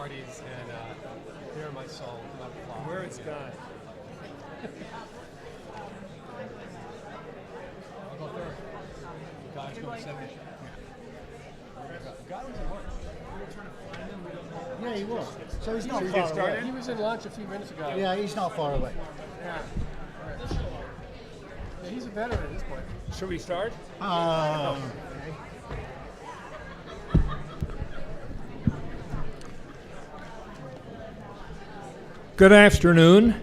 parties and bare my soul. Where it's gone. I'll go third. Guys go second. Guy was in lunch. We were trying to find him. We don't know. Yeah, he was. So he's not Should we far get started? away. He was in lunch a few minutes ago. Yeah, he's not far away. Yeah. Right. Yeah, he's a veteran at this point. Should we start? Good afternoon.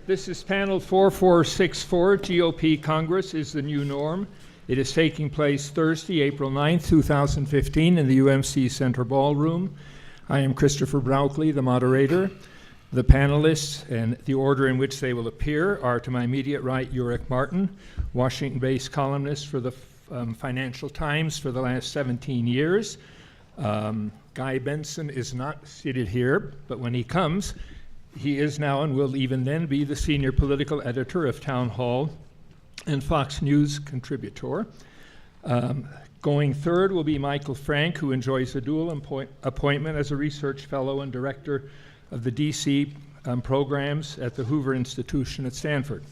This is panel 4464. GOP Congress is the new norm. It is taking place Thursday, April 9th, 2015 in the UMC Center Ballroom. I am Christopher Brauchley, the moderator. The panelists and the order in which they will appear are to my immediate right, Ulrich Martin, Washington-based columnist for the Financial Times for the last 17 years. Guy Benson is not seated here, but when he comes, he is now and will even then be the senior political editor of Town Hall and Fox News contributor. Going third will be Michael Frank, who enjoys a dual appointment as a research fellow and director of the DC programs at the Hoover Institution at Stanford.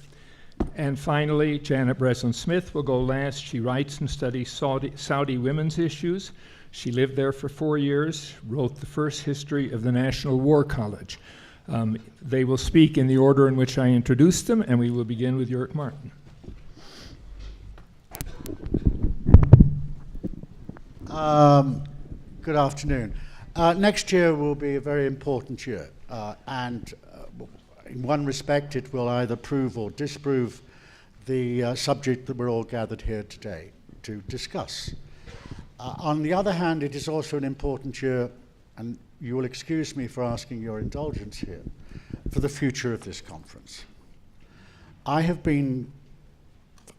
And finally, Janet Breslin-Smith will go last. She writes and studies Saudi women's issues. She lived there for 4 years, wrote the first history of the National War College. They will speak in the order in which I introduced them, and we will begin with Ulrich Martin. Good afternoon. Next year will be a very important year, and in one respect it will either prove or disprove the subject that we're all gathered here today to discuss. On the other hand, it is also an important year, and you will excuse me for asking your indulgence here, for the future of this conference. I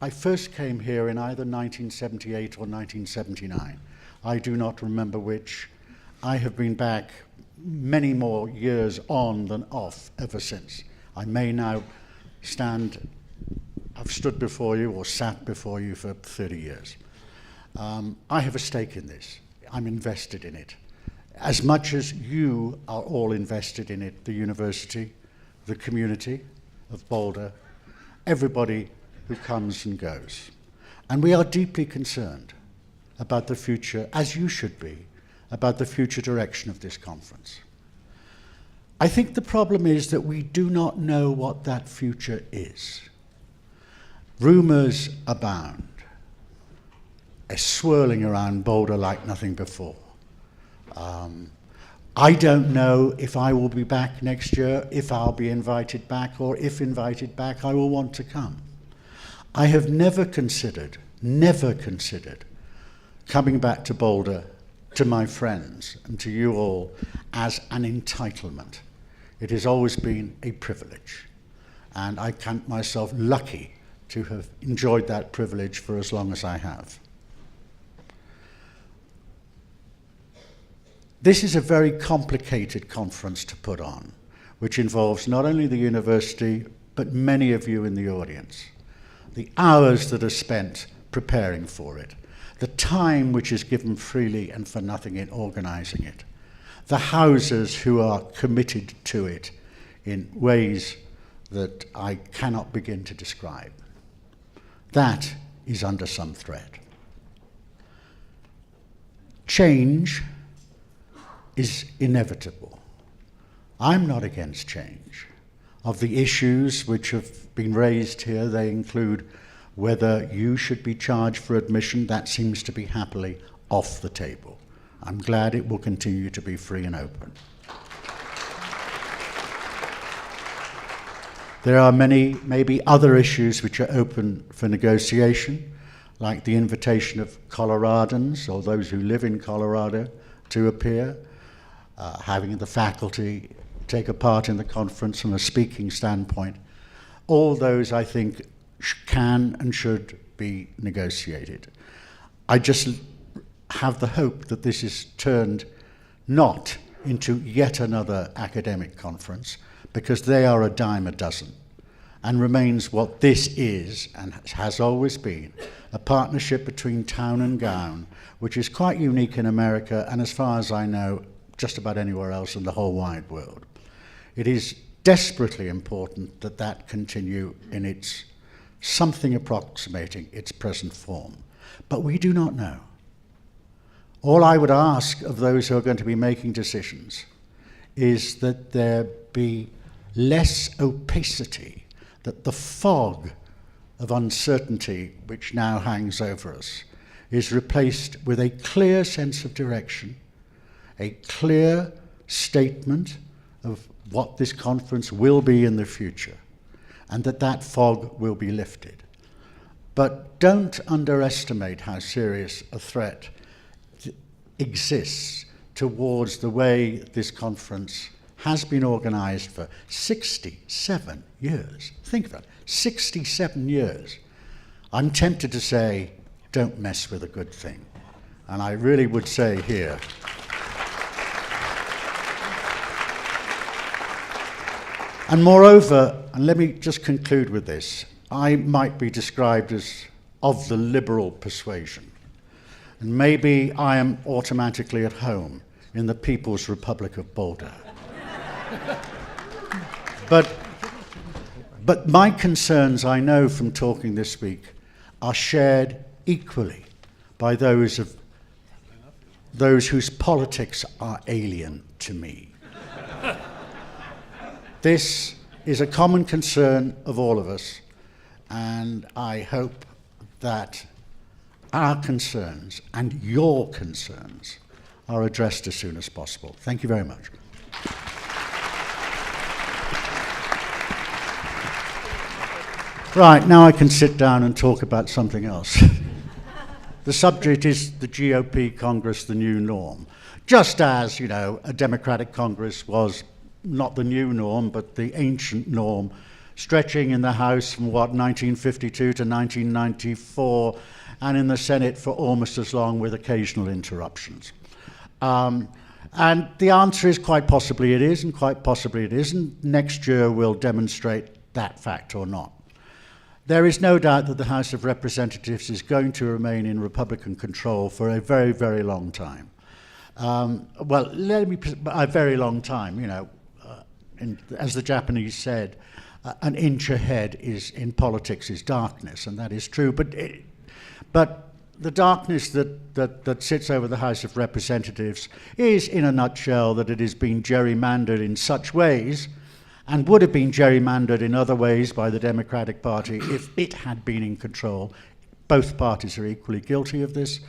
first came here in either 1978 or 1979. I do not remember which. I have been back many more years on than off ever since. I may now I've stood before you or sat before you for 30 years. I have a stake in this. I'm invested in it. As much as you are all invested in it, the university, the community of Boulder, everybody who comes and goes. And we are deeply concerned about the future, as you should be, about the future direction of this conference. I think the problem is that we do not know what that future is. Rumors abound, swirling around Boulder like nothing before. I don't know if I will be back next year, if I'll be invited back, or if invited back, I will want to come. I have never considered coming back to Boulder, to my friends and to you all, as an entitlement. It has always been a privilege, and I count myself lucky to have enjoyed that privilege for as long as I have. This is a very complicated conference to put on, which involves not only the university, but many of you in the audience. The hours that are spent preparing for it, the time which is given freely and for nothing in organizing it, the houses who are committed to it in ways that I cannot begin to describe. That is under some threat. Change is inevitable. I'm not against change. Of the issues which have been raised here, they include whether you should be charged for admission. That seems to be happily off the table. I'm glad it will continue to be free and open. There are many, maybe other issues which are open for negotiation, like the invitation of Coloradans or those who live in Colorado to appear, having the faculty take a part in the conference from a speaking standpoint. All those, I think, can and should be negotiated. I just have the hope that this is turned not into yet another academic conference, because they are a dime a dozen, and remains what this is and has always been, a partnership between town and gown, which is quite unique in America, and as far as I know, just about anywhere else in the whole wide world. It is desperately important that that continue in its something approximating its present form. But we do not know. All I would ask of those who are going to be making decisions is that there be less opacity, that the fog of uncertainty which now hangs over us is replaced with a clear sense of direction, a clear statement of what this conference will be in the future, and that that fog will be lifted. But don't underestimate how serious a threat exists towards the way this conference has been organized for 67 years. Think of that, 67 years. I'm tempted to say, don't mess with a good thing. And I really would say here, and moreover, and let me just conclude with this, I might be described as of the liberal persuasion. And maybe I am automatically at home in the People's Republic of Boulder. But my concerns, I know from talking this week, are shared equally by those whose politics are alien to me. This is a common concern of all of us, and I hope that our concerns and your concerns are addressed as soon as possible. Thank you very much. Right, now I can sit down and talk about something else. The subject is the GOP Congress, the new norm. Just as, you know, a Democratic Congress was not the new norm, but the ancient norm, stretching in the House from, 1952 to 1994, and in the Senate for almost as long, with occasional interruptions. And the answer is quite possibly it is, and quite possibly it isn't. Next year will demonstrate that fact or not. There is no doubt that the House of Representatives is going to remain in Republican control for a very, very long time. A very long time, you know. As the Japanese said, an inch ahead is in politics is darkness, and that is true. But the darkness that sits over the House of Representatives is, in a nutshell, that it has been gerrymandered in such ways, and would have been gerrymandered in other ways by the Democratic Party if it had been in control. Both parties are equally guilty of this,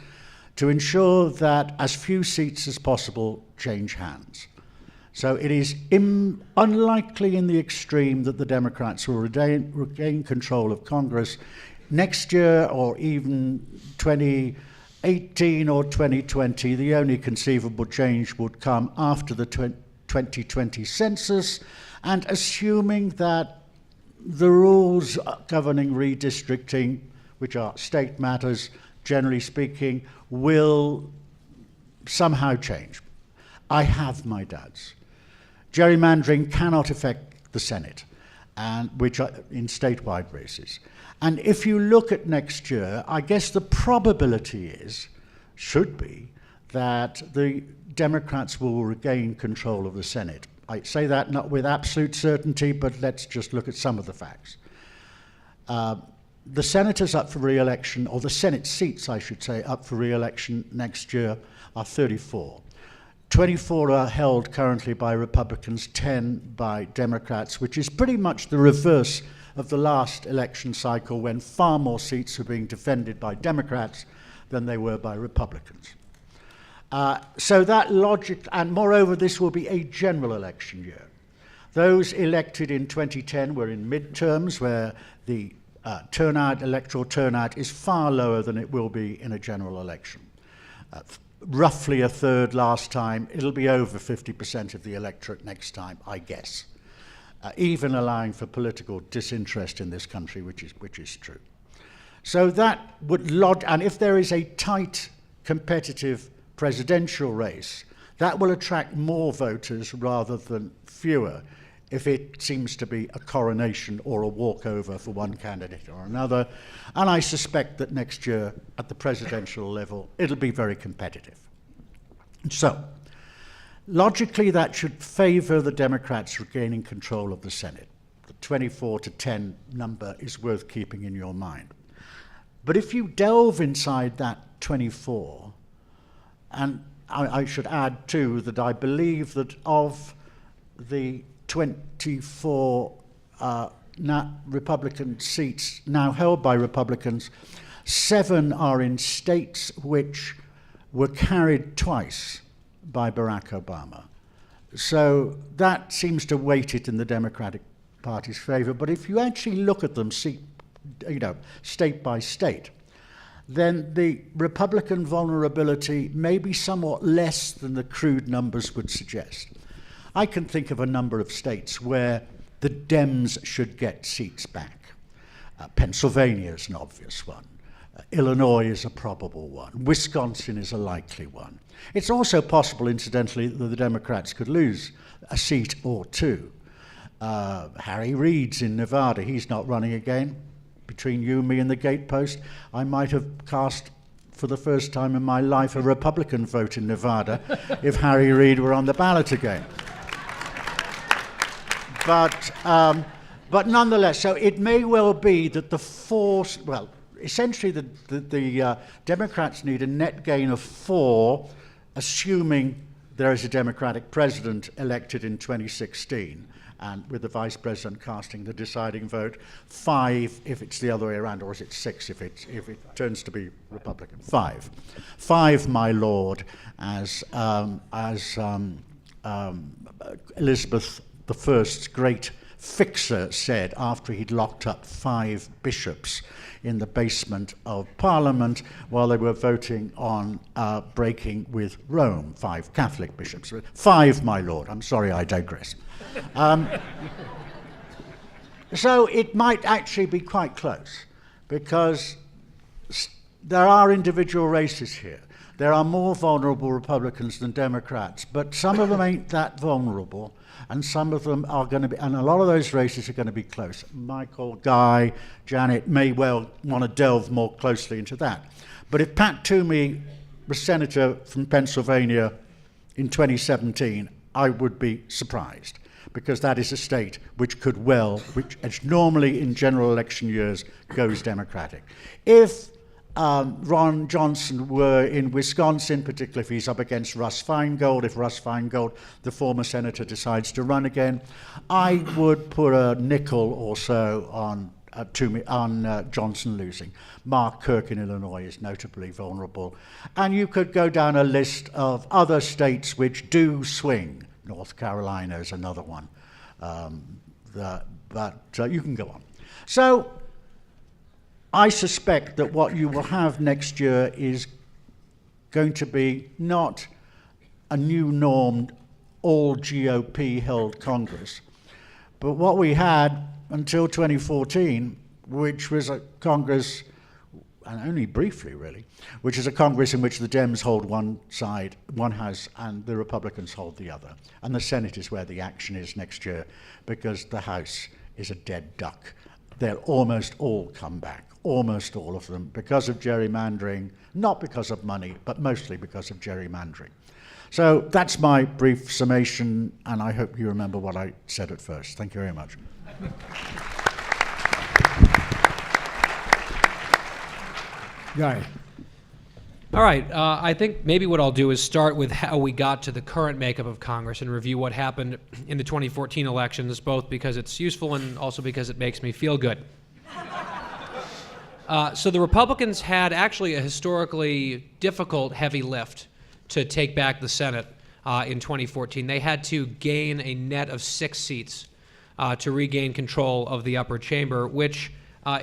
to ensure that as few seats as possible change hands. So it is unlikely in the extreme that the Democrats will regain control of Congress next year, or even 2018 or 2020. The only conceivable change would come after the 2020 census, and assuming that the rules governing redistricting, which are state matters, generally speaking, will somehow change. I have my doubts. Gerrymandering cannot affect the Senate, and which are in statewide races. And if you look at next year, I guess the probability should be, that the Democrats will regain control of the Senate. I say that not with absolute certainty, but let's just look at some of the facts. The senators up for re-election, or the Senate seats, I should say, up for re-election next year are 34. 24 are held currently by Republicans, 10 by Democrats, which is pretty much the reverse of the last election cycle, when far more seats were being defended by Democrats than they were by Republicans. So that logic, and moreover, this will be a general election year. Those elected in 2010 were in midterms, where the electoral turnout is far lower than it will be in a general election. Roughly a third last time. It'll be over 50% of the electorate next time, I guess. Even allowing for political disinterest in this country, which is true. So that would and if there is a tight, competitive presidential race, that will attract more voters rather than fewer, if it seems to be a coronation or a walkover for one candidate or another. And I suspect that next year, at the presidential level, it'll be very competitive. So, Logically, that should favor the Democrats regaining control of the Senate. The 24-10 number is worth keeping in your mind. But if you delve inside that 24, and I should add too that I believe that of the 24 Republican seats now held by Republicans, 7 are in states which were carried twice by Barack Obama. So that seems to weight it in the Democratic Party's favor. But if you actually look at them, state by state, then the Republican vulnerability may be somewhat less than the crude numbers would suggest. I can think of a number of states where the Dems should get seats back. Pennsylvania is an obvious one. Illinois is a probable one. Wisconsin is a likely one. It's also possible, incidentally, that the Democrats could lose a seat or two. Harry Reid's in Nevada. He's not running again. Between you, me, and the gatepost, I might have cast, for the first time in my life, a Republican vote in Nevada if Harry Reid were on the ballot again. But nonetheless, so it may well be that essentially the Democrats need a net gain of 4, assuming there is a Democratic president elected in 2016, and with the vice president casting the deciding vote, 5 if it's the other way around, or is it 6 if it turns to be Republican? 5, my lord, as Elizabeth I's great fixer said after he'd locked up 5 bishops in the basement of Parliament while they were voting on breaking with Rome. 5 Catholic bishops. 5, my lord. I'm sorry, I digress. So it might actually be quite close, because there are individual races here. There are more vulnerable Republicans than Democrats, but some of them ain't that vulnerable, and some of them are going to be, and a lot of those races are going to be close. Michael, Guy, Janet may well want to delve more closely into that. But if Pat Toomey was senator from Pennsylvania in 2017, I would be surprised, because that is a state which as normally in general election years goes Democratic. If Ron Johnson were in Wisconsin, particularly if he's up against Russ Feingold, if Russ Feingold, the former senator, decides to run again, I would put a nickel or so on Johnson losing. Mark Kirk in Illinois is notably vulnerable. And you could go down a list of other states which do swing. North Carolina is another one. But you can go on. So I suspect that what you will have next year is going to be not a new norm, all GOP held Congress, but what we had until 2014, which was a Congress, and only briefly really, which is a Congress in which the Dems hold one side, one house, and the Republicans hold the other. And the Senate is where the action is next year, because the House is a dead duck. They'll almost all come back, almost all of them, because of gerrymandering, not because of money, but mostly because of gerrymandering. So that's my brief summation, and I hope you remember what I said at first. Thank you very much. Guy. All right, I think maybe what I'll do is start with how we got to the current makeup of Congress and review what happened in the 2014 elections, both because it's useful and also because it makes me feel good. So the Republicans had actually a historically difficult heavy lift to take back the Senate in 2014. They had to gain a net of 6 seats to regain control of the upper chamber, which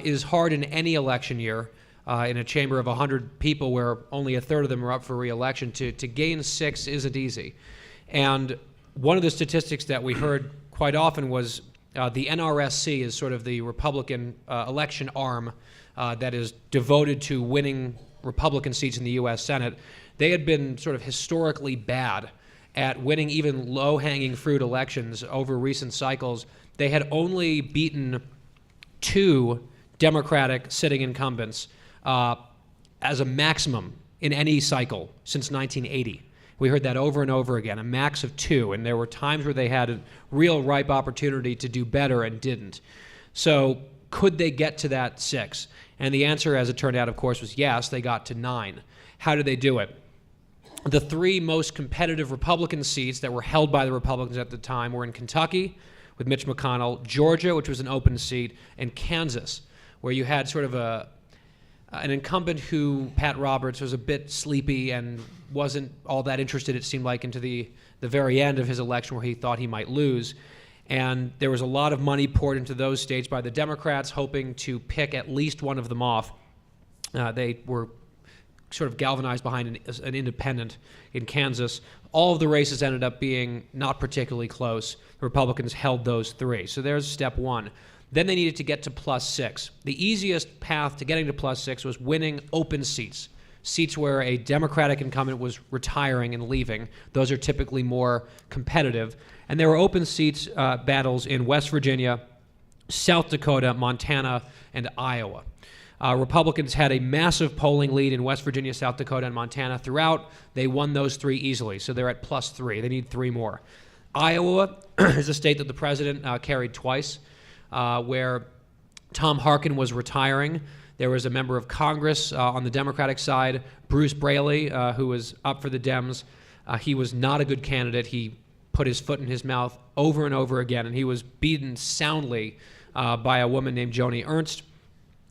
is hard in any election year. In a chamber of 100 people where only a third of them are up for re-election, to gain 6 isn't easy. And one of the statistics that we heard quite often was the NRSC is sort of the Republican election arm that is devoted to winning Republican seats in the U.S. Senate. They had been sort of historically bad at winning even low-hanging fruit elections over recent cycles. They had only beaten 2 Democratic sitting incumbents as a maximum in any cycle since 1980. We heard that over and over again, a max of 2, and there were times where they had a real ripe opportunity to do better and didn't. So could they get to that 6? And the answer, as it turned out, of course, was yes. They got to 9. How did they do it? The 3 most competitive Republican seats that were held by the Republicans at the time were in Kentucky with Mitch McConnell, Georgia, which was an open seat, and Kansas, where you had sort of an incumbent who, Pat Roberts, was a bit sleepy and wasn't all that interested, it seemed like, into the very end of his election where he thought he might lose. And there was a lot of money poured into those states by the Democrats, hoping to pick at least one of them off. They were sort of galvanized behind an independent in Kansas. All of the races ended up being not particularly close. The Republicans held those 3. So there's step 1. Then they needed to get to +6. The easiest path to getting to +6 was winning open seats, seats where a Democratic incumbent was retiring and leaving. Those are typically more competitive. And there were open seats battles in West Virginia, South Dakota, Montana, and Iowa. Republicans had a massive polling lead in West Virginia, South Dakota, and Montana throughout. They won those 3 easily, so they're at +3. They need 3 more. Iowa is a state that the president carried twice, where Tom Harkin was retiring. There was a member of Congress on the Democratic side, Bruce Braley, who was up for the Dems. He was not a good candidate. He put his foot in his mouth over and over again, and he was beaten soundly by a woman named Joni Ernst.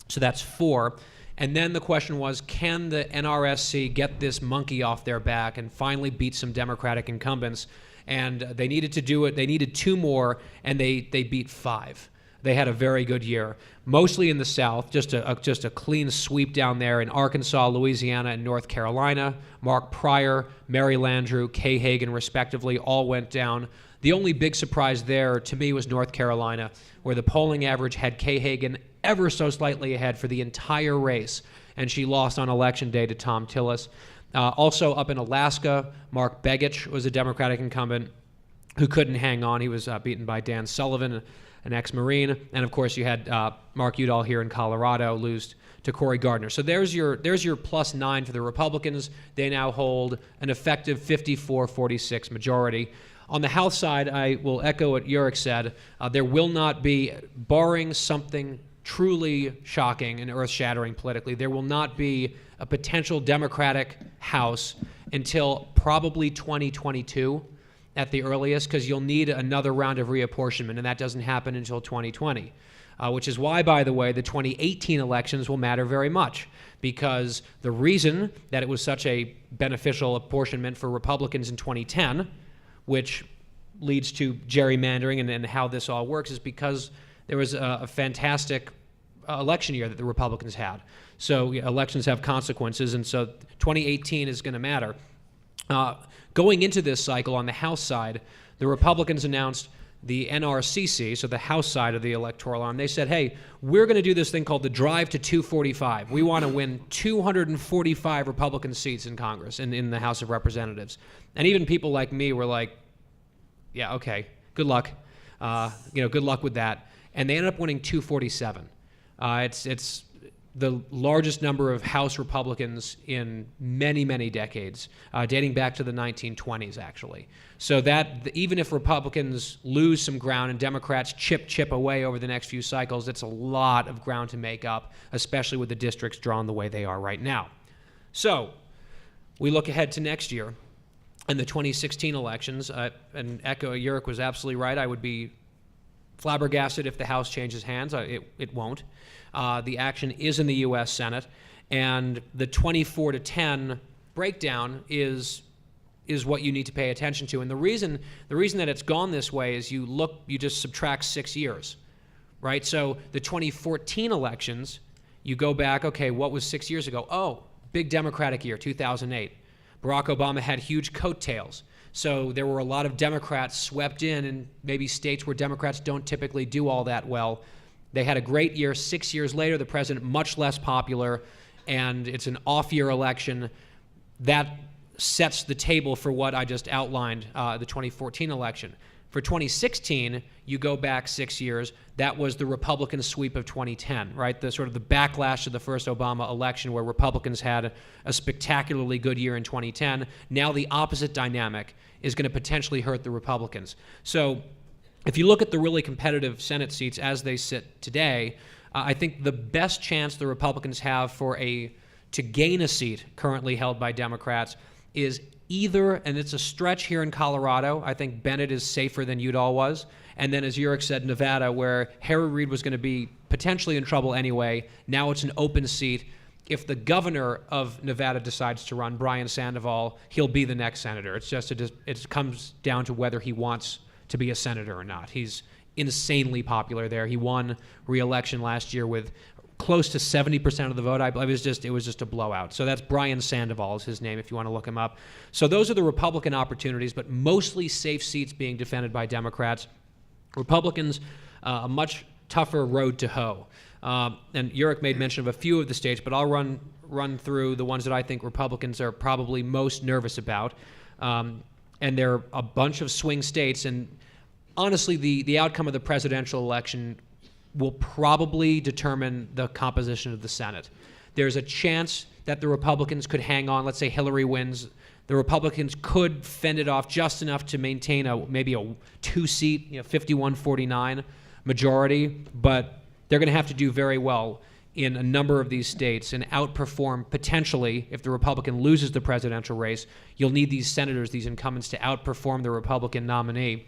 So that's 4. And then the question was, can the NRSC get this monkey off their back and finally beat some Democratic incumbents? And they needed to do it. They needed 2 more, and they beat 5. They had a very good year, mostly in the South, just a clean sweep down there in Arkansas, Louisiana, and North Carolina. Mark Pryor, Mary Landrieu, Kay Hagan, respectively, all went down. The only big surprise there, to me, was North Carolina, where the polling average had Kay Hagan ever so slightly ahead for the entire race, and she lost on Election Day to Tom Tillis. Also up in Alaska, Mark Begich was a Democratic incumbent who couldn't hang on. He was beaten by Dan Sullivan, an ex-Marine. And, of course, you had Mark Udall here in Colorado lose to Cory Gardner. So there's your +9 for the Republicans. They now hold an effective 54-46 majority. On the House side, I will echo what Uric said. There will not be, barring something truly shocking and earth-shattering politically, there will not be a potential Democratic House until probably 2022 at the earliest, because you'll need another round of reapportionment, and that doesn't happen until 2020, which is why, by the way, the 2018 elections will matter very much, because the reason that it was such a beneficial apportionment for Republicans in 2010, which leads to gerrymandering and how this all works, is because there was a fantastic election year that the Republicans had. So elections have consequences, and so 2018 is going to matter. Going into this cycle on the House side, the Republicans announced the NRCC, so the House side of the electoral arm. They said, hey, we're going to do this thing called the Drive to 245. We want to win 245 Republican seats in Congress, in the House of Representatives. And even people like me were like, yeah, okay, good luck. Good luck with that. And they ended up winning 247. It's the largest number of House Republicans in many, many decades, dating back to the 1920s, actually. So that even if Republicans lose some ground and Democrats chip away over the next few cycles, it's a lot of ground to make up, especially with the districts drawn the way they are right now. So we look ahead to next year and the 2016 elections, and Echo Uric was absolutely right. I would be flabbergasted if the House changes hands. It won't. The action is in the U.S. Senate, and the 24-10 breakdown is what you need to pay attention to. And the reason that it's gone this way is you just subtract 6 years, right? So the 2014 elections, you go back, okay, what was 6 years ago? Oh, big Democratic year, 2008. Barack Obama had huge coattails. So there were a lot of Democrats swept in maybe states where Democrats don't typically do all that well. They had a great year. 6 years later, the president much less popular, and it's an off-year election. That sets the table for what I just outlined, the 2014 election. For 2016, you go back 6 years, that was the Republican sweep of 2010, right? The sort of the backlash of the first Obama election where Republicans had a spectacularly good year in 2010. Now the opposite dynamic is going to potentially hurt the Republicans. So if you look at the really competitive Senate seats as they sit today, I think the best chance the Republicans have to gain a seat currently held by Democrats is either, and it's a stretch here in Colorado, I think Bennett is safer than Udall was, and then as Uric said, Nevada, where Harry Reid was going to be potentially in trouble anyway. Now it's an open seat. If the governor of Nevada decides to run, Brian Sandoval, he'll be the next senator. It's just it comes down to whether he wants to be a senator or not. He's insanely popular there. He won re-election last year with close to 70% of the vote. I believe it was just a blowout. So that's Brian Sandoval is his name if you want to look him up. So those are the Republican opportunities, but mostly safe seats being defended by Democrats. Republicans, a much tougher road to hoe. And Uric made mention of a few of the states, but I'll run through the ones that I think Republicans are probably most nervous about. And there are a bunch of swing states, and honestly, the outcome of the presidential election will probably determine the composition of the Senate. There's a chance that the Republicans could hang on. Let's say Hillary wins. The Republicans could fend it off just enough to maintain maybe a two-seat, 51-49 majority, but they're going to have to do very well in a number of these states and outperform potentially, if the Republican loses the presidential race, you'll need these senators, these incumbents, to outperform the Republican nominee.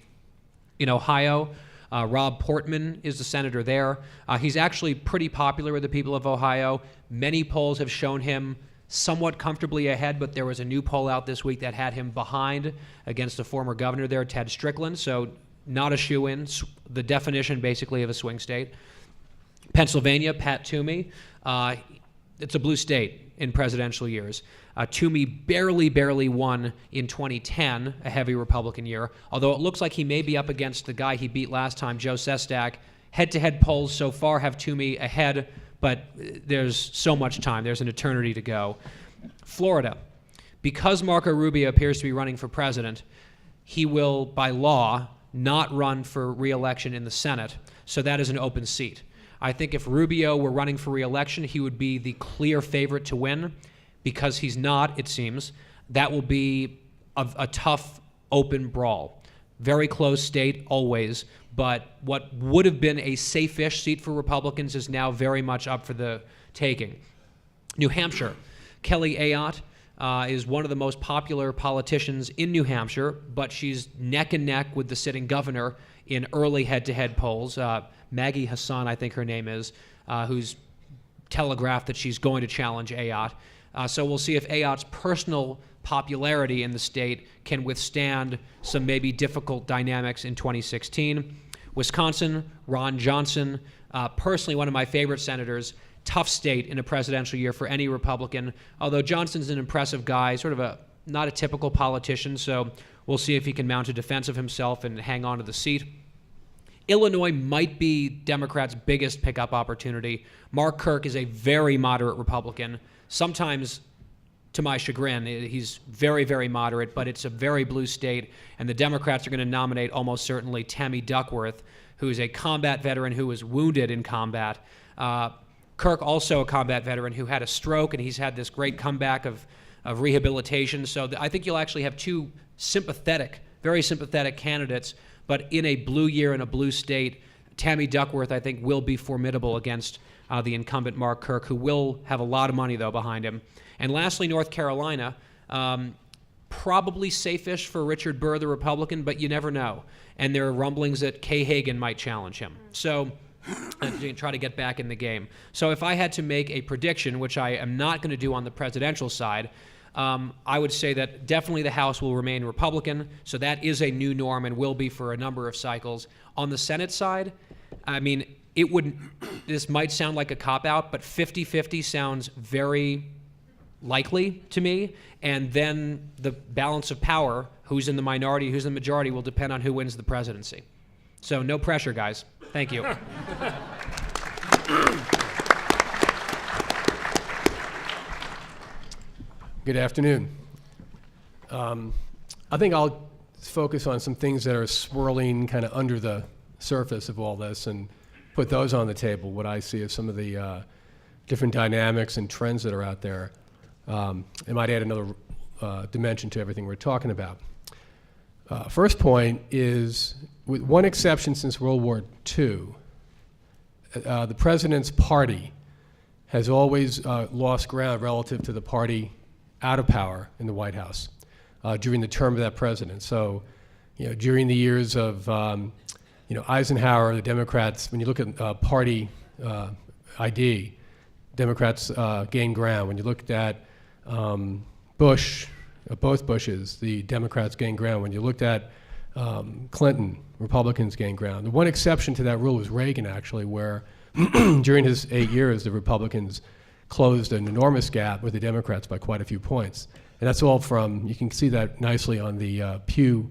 In Ohio, Rob Portman is the senator there. He's actually pretty popular with the people of Ohio. Many polls have shown him somewhat comfortably ahead, but there was a new poll out this week that had him behind against the former governor there, Ted Strickland, so not a shoo-in, the definition basically of a swing state. Pennsylvania, Pat Toomey, it's a blue state in presidential years. Toomey barely won in 2010, a heavy Republican year, although it looks like he may be up against the guy he beat last time, Joe Sestak. Head-to-head polls so far have Toomey ahead, but there's so much time. There's an eternity to go. Florida, because Marco Rubio appears to be running for president, he will, by law, not run for re-election in the Senate, so that is an open seat. I think if Rubio were running for re-election, he would be the clear favorite to win. Because he's not, it seems, that will be a tough, open brawl. Very close state, always, but what would have been a safe-ish seat for Republicans is now very much up for the taking. New Hampshire, Kelly Ayotte is one of the most popular politicians in New Hampshire, but she's neck and neck with the sitting governor in early head-to-head polls. Maggie Hassan, I think her name is, who's telegraphed that she's going to challenge Ayotte. So we'll see if Ayotte's personal popularity in the state can withstand some maybe difficult dynamics in 2016. Wisconsin, Ron Johnson, personally one of my favorite senators. Tough state in a presidential year for any Republican, although Johnson's an impressive guy, sort of not a typical politician, so we'll see if he can mount a defense of himself and hang on to the seat. Illinois might be Democrats' biggest pickup opportunity. Mark Kirk is a very moderate Republican. Sometimes, to my chagrin, he's very, very moderate, but it's a very blue state, and the Democrats are going to nominate almost certainly Tammy Duckworth, who's a combat veteran who was wounded in combat. Kirk, also a combat veteran who had a stroke, and he's had this great comeback of rehabilitation. So I think you'll actually have two very sympathetic candidates, but in a blue year in a blue state, Tammy Duckworth, I think, will be formidable against the incumbent Mark Kirk, who will have a lot of money, though, behind him. And lastly, North Carolina, probably safe-ish for Richard Burr, the Republican, but you never know. And there are rumblings that Kay Hagan might challenge him. So try to get back in the game. So if I had to make a prediction, which I am not going to do on the presidential side, I would say that definitely the House will remain Republican. So that is a new norm and will be for a number of cycles. On the Senate side, I mean, this might sound like a cop-out, but 50-50 sounds very likely to me. And then the balance of power, who's in the minority, who's in the majority, will depend on who wins the presidency. So no pressure, guys. Thank you. Good afternoon. I think I'll focus on some things that are swirling kind of under the surface of all this and put those on the table, what I see as some of the different dynamics and trends that are out there. It might add another dimension to everything we're talking about. First point is, with one exception since World War II, the president's party has always lost ground relative to the party out of power in the White House during the term of that president. So, during the years of Eisenhower, the Democrats, when you look at party ID, Democrats gained ground. When you looked at Bush, both Bushes, the Democrats gained ground. When you looked at Clinton, Republicans gained ground. The one exception to that rule was Reagan, actually, where during his 8 years, the Republicans closed an enormous gap with the Democrats by quite a few points. And that's all from, you can see that nicely on the Pew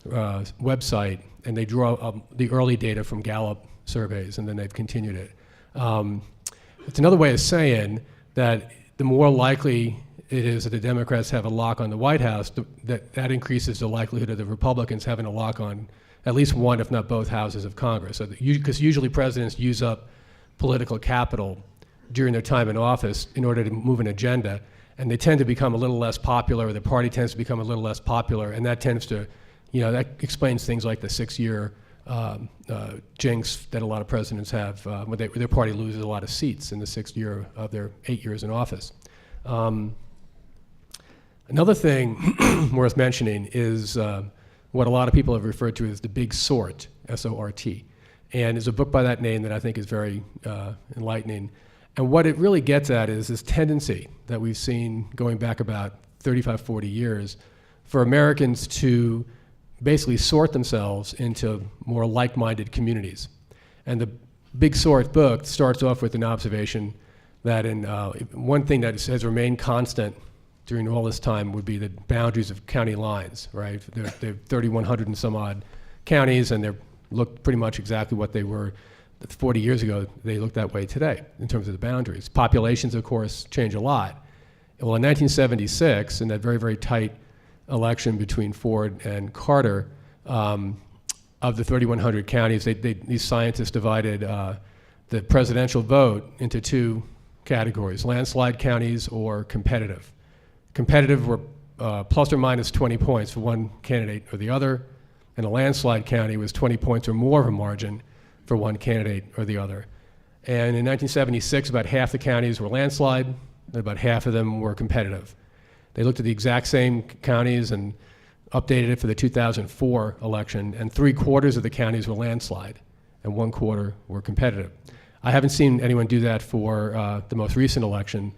website, and they draw the early data from Gallup surveys, and then they've continued it. It's another way of saying that the more likely it is that the Democrats have a lock on the White House, that increases the likelihood of the Republicans having a lock on at least one, if not both, houses of Congress. So because usually presidents use up political capital during their time in office in order to move an agenda, and they tend to become a little less popular, or the party tends to become a little less popular, and that tends to, that explains things like the 6-year jinx that a lot of presidents have when their party loses a lot of seats in the 6th year of their 8 years in office. Another thing worth mentioning is what a lot of people have referred to as the Big Sort, S-O-R-T. And there's a book by that name that I think is very enlightening. And what it really gets at is this tendency that we've seen going back about 35, 40 years for Americans to basically sort themselves into more like-minded communities. And the Big Sort book starts off with an observation that one thing that has remained constant during all this time would be the boundaries of county lines, right? There are 3,100 and some odd counties, and they look pretty much exactly what they were 40 years ago. They look that way today in terms of the boundaries. Populations, of course, change a lot. Well, in 1976, in that very, very tight election between Ford and Carter, of the 3,100 counties, these scientists divided the presidential vote into two categories: landslide counties or competitive. Competitive were plus or minus 20 points for one candidate or the other, and a landslide county was 20 points or more of a margin for one candidate or the other. And in 1976, about half the counties were landslide, and about half of them were competitive. They looked at the exact same counties and updated it for the 2004 election, and 3/4 of the counties were landslide, and 1/4 were competitive. I haven't seen anyone do that for the most recent election,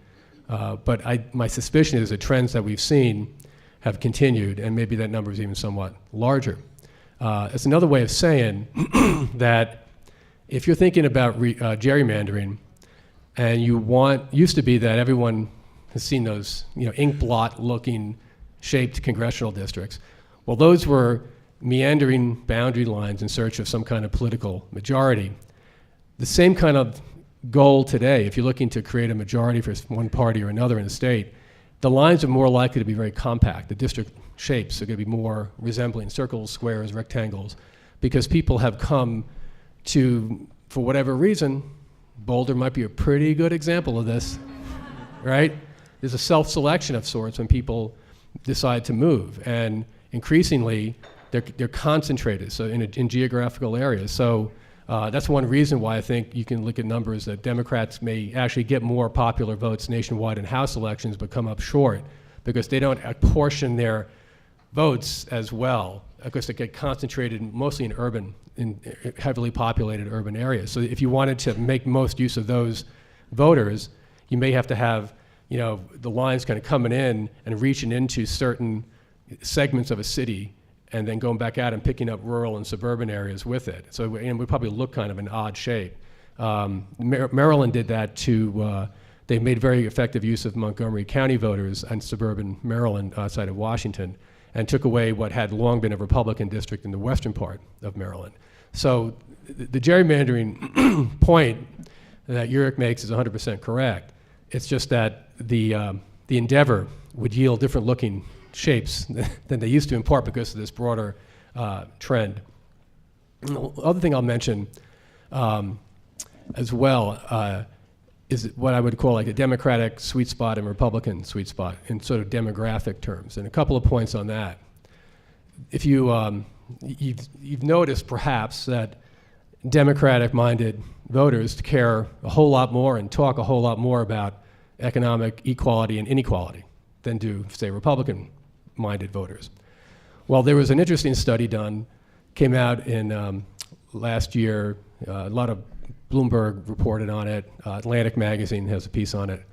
but my suspicion is the trends that we've seen have continued, and maybe that number is even somewhat larger. It's another way of saying that if you're thinking about gerrymandering, and used to be that everyone has seen those ink blot-looking shaped congressional districts. Well, those were meandering boundary lines in search of some kind of political majority. The same kind of goal today, if you're looking to create a majority for one party or another in the state, the lines are more likely to be very compact. The district shapes are going to be more resembling circles, squares, rectangles, because people have come to, for whatever reason, Boulder might be a pretty good example of this, right? There's a self-selection of sorts when people decide to move, and increasingly they're concentrated so in geographical areas. So that's one reason why I think you can look at numbers that Democrats may actually get more popular votes nationwide in House elections but come up short because they don't apportion their votes as well, because they get concentrated mostly in heavily populated urban areas. So if you wanted to make most use of those voters, you may have to have the lines kind of coming in and reaching into certain segments of a city and then going back out and picking up rural and suburban areas with it. So we probably look kind of an odd shape. Maryland did that they made very effective use of Montgomery County voters and suburban Maryland outside of Washington, and took away what had long been a Republican district in the western part of Maryland. So the gerrymandering point that Urick makes is 100% correct. It's just that the endeavor would yield different looking shapes than they used to, in part because of this broader trend. The other thing I'll mention as well is what I would call like a Democratic sweet spot and Republican sweet spot in sort of demographic terms. And a couple of points on that. If you've noticed perhaps that Democratic-minded voters care a whole lot more and talk a whole lot more about economic equality and inequality than do, say, Republican-minded voters. Well, there was an interesting study done, came out in last year. A lot of Bloomberg reported on it. Atlantic Magazine has a piece on it.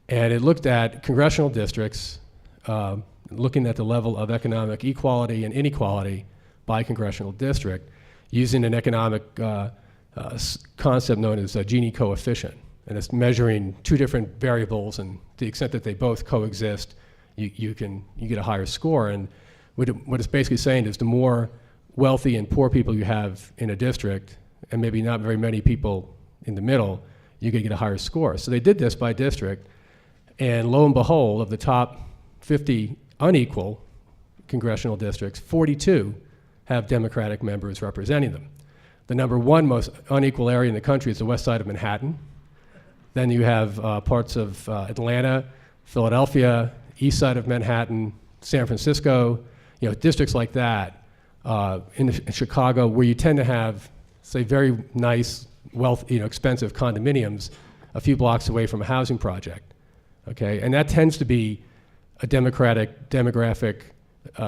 And it looked at congressional districts, looking at the level of economic equality and inequality by congressional district, using an economic concept known as a Gini coefficient. And it's measuring two different variables, and to the extent that they both coexist, you get a higher score. And what it's basically saying is the more wealthy and poor people you have in a district, and maybe not very many people in the middle, you could get a higher score. So they did this by district, and lo and behold, of the top 50 unequal congressional districts, 42 have Democratic members representing them. The number one most unequal area in the country is the west side of Manhattan. Then you have parts of Atlanta, Philadelphia, east side of Manhattan, San Francisco, districts like that, in Chicago, where you tend to have, say, very nice, expensive condominiums a few blocks away from a housing project, okay? And that tends to be a Democratic demographic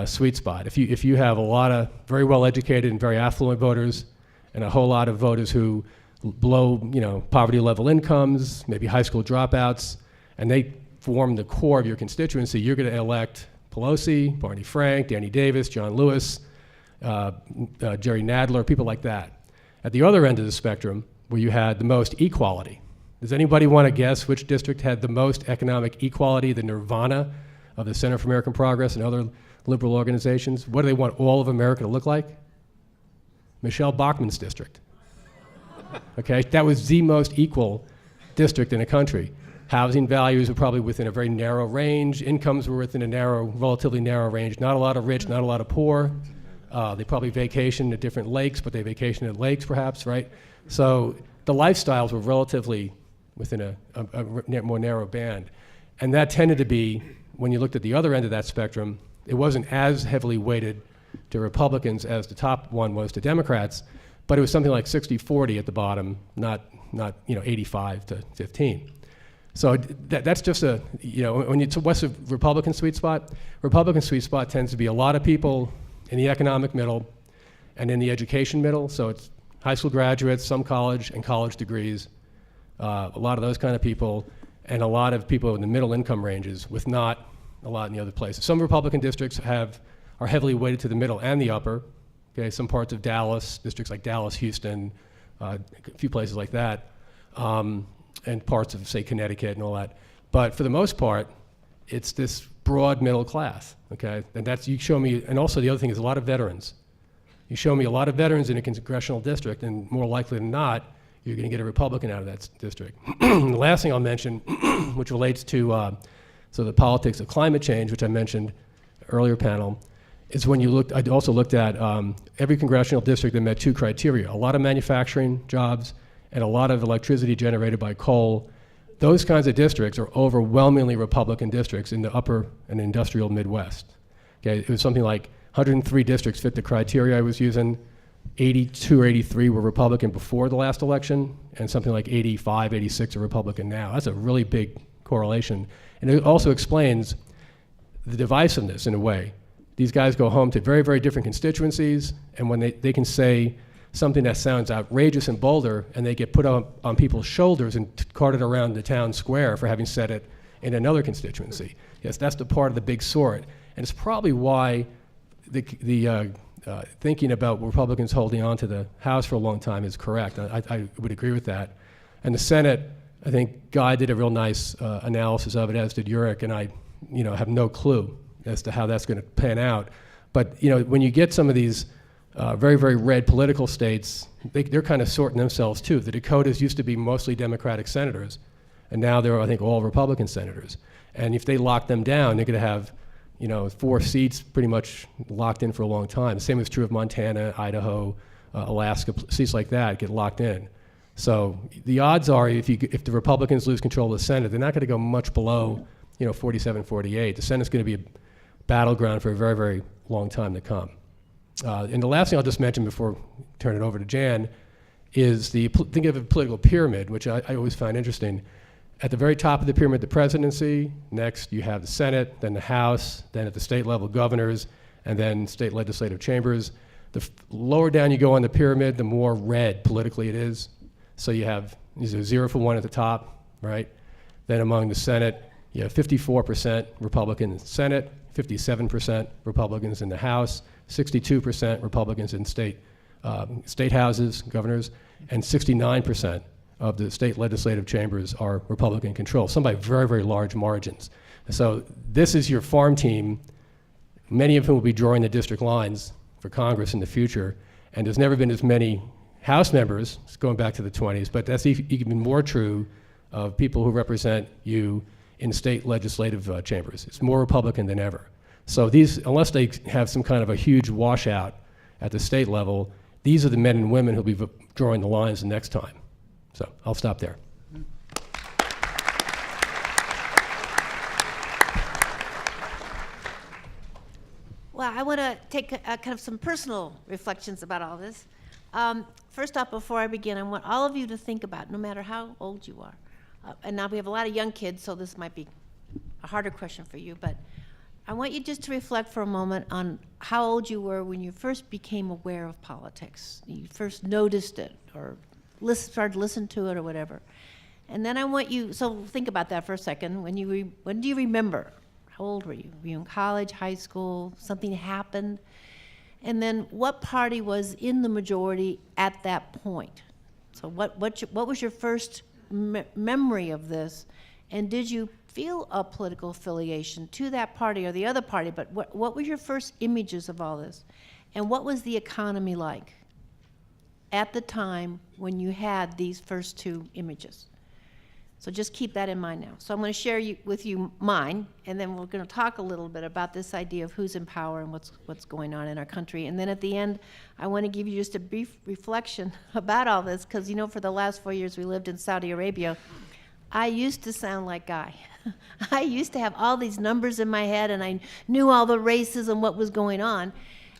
sweet spot. If you have a lot of very well-educated and very affluent voters and a whole lot of voters who below, poverty level incomes, maybe high school dropouts, and they form the core of your constituency, you're going to elect Pelosi, Barney Frank, Danny Davis, John Lewis, Jerry Nadler, people like that. At the other end of the spectrum, where you had the most equality, does anybody want to guess which district had the most economic equality, the nirvana of the Center for American Progress and other liberal organizations? What do they want all of America to look like? Michelle Bachmann's district. Okay, that was the most equal district in the country. Housing values were probably within a very narrow range. Incomes were within a relatively narrow range. Not a lot of rich, not a lot of poor. They probably vacationed at different lakes, but they vacationed at lakes perhaps, right? So the lifestyles were relatively within a more narrow band. And that tended to be, when you looked at the other end of that spectrum, it wasn't as heavily weighted to Republicans as the top one was to Democrats, but it was something like 60-40 at the bottom, not 85 to 15. So that's just what's a Republican sweet spot? Republican sweet spot tends to be a lot of people in the economic middle and in the education middle. So it's high school graduates, some college and college degrees, a lot of those kind of people, and a lot of people in the middle income ranges with not a lot in the other places. Some Republican districts are heavily weighted to the middle and the upper. Okay, some parts of Dallas, districts like Dallas, Houston, a few places like that, and parts of, say, Connecticut and all that. But for the most part, it's this broad middle class, okay? And that's, you show me, and also the other thing is a lot of veterans. You show me a lot of veterans in a congressional district, and more likely than not, you're gonna get a Republican out of that district. The last thing I'll mention, which relates to the politics of climate change, which I mentioned earlier panel, is when I also looked at every congressional district that met two criteria: a lot of manufacturing jobs and a lot of electricity generated by coal. Those kinds of districts are overwhelmingly Republican districts in the upper and industrial Midwest. Okay, it was something like 103 districts fit the criteria I was using. 82 or 83 were Republican before the last election, and something like 85, 86 are Republican now. That's a really big correlation. And it also explains the divisiveness in a way. These guys go home to very, very different constituencies, and when they can say something that sounds outrageous in Boulder, and they get put up on people's shoulders and carted around the town square for having said it in another constituency. Yes, that's the part of the big sort. And it's probably why the thinking about Republicans holding on to the House for a long time is correct. I would agree with that. And the Senate, I think Guy did a real nice analysis of it, as did Urick, and I have no clue as to how that's going to pan out. But when you get some of these very, very red political states, they're kind of sorting themselves too. The Dakotas used to be mostly Democratic senators, and now they're, I think, all Republican senators. And if they lock them down, they're going to have 4 seats pretty much locked in for a long time. The same is true of Montana, Idaho, Alaska, seats like that get locked in. So the odds are if the Republicans lose control of the Senate, they're not going to go much below 47, 48. The Senate's going to be a battleground for a very, very long time to come. And the last thing I'll just mention before I turn it over to Jan is think of a political pyramid, which I always find interesting. At the very top of the pyramid, the presidency. Next, you have the Senate, then the House, then at the state level, governors, and then state legislative chambers. The lower down you go on the pyramid, the more red politically it is. So you have 0 for 1 at the top, right? Then among the Senate, you have 54% Republican in the Senate, 57% Republicans in the House, 62% Republicans in state houses, governors, and 69% of the state legislative chambers are Republican controlled, some by very, very large margins. So this is your farm team, many of whom will be drawing the district lines for Congress in the future, and there's never been as many House members, going back to the 20s, but that's even more true of people who represent you in state legislative chambers. It's more Republican than ever. So these, unless they have some kind of a huge washout at the state level, these are the men and women who'll be drawing the lines the next time. So I'll stop there. Well, I want to take kind of some personal reflections about all this. First off, before I begin, I want all of you to think about, no matter how old you are, and now we have a lot of young kids, so this might be a harder question for you, but I want you just to reflect for a moment on how old you were when you first became aware of politics. You first noticed it, or started to listen to it, or whatever. And then I want you, so think about that for a second. When do you remember? How old were you? Were you in college, high school, something happened? And then what party was in the majority at that point? So what was your first memory of this? And did you feel a political affiliation to that party or the other party? But what were your first images of all this? And what was the economy like at the time when you had these first two images? So just keep that in mind now. So I'm going to share with you mine, and then we're going to talk a little bit about this idea of who's in power and what's going on in our country. And then at the end, I want to give you just a brief reflection about all this, because for the last 4 years we lived in Saudi Arabia. I used to sound like Guy. I used to have all these numbers in my head, and I knew all the races and what was going on.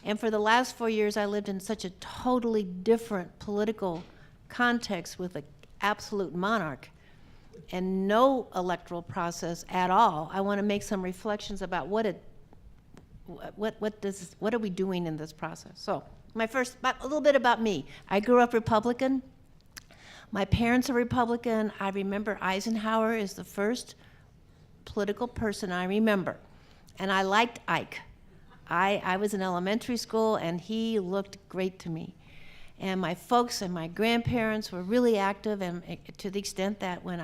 And for the last 4 years, I lived in such a totally different political context with an absolute monarch and no electoral process at all. I want to make some reflections about what are we doing in this process. So a little bit about me. I grew up Republican. My parents are Republican. I remember Eisenhower is the first political person I remember. And I liked Ike. I was in elementary school, and he looked great to me. And my folks and my grandparents were really active, and to the extent that when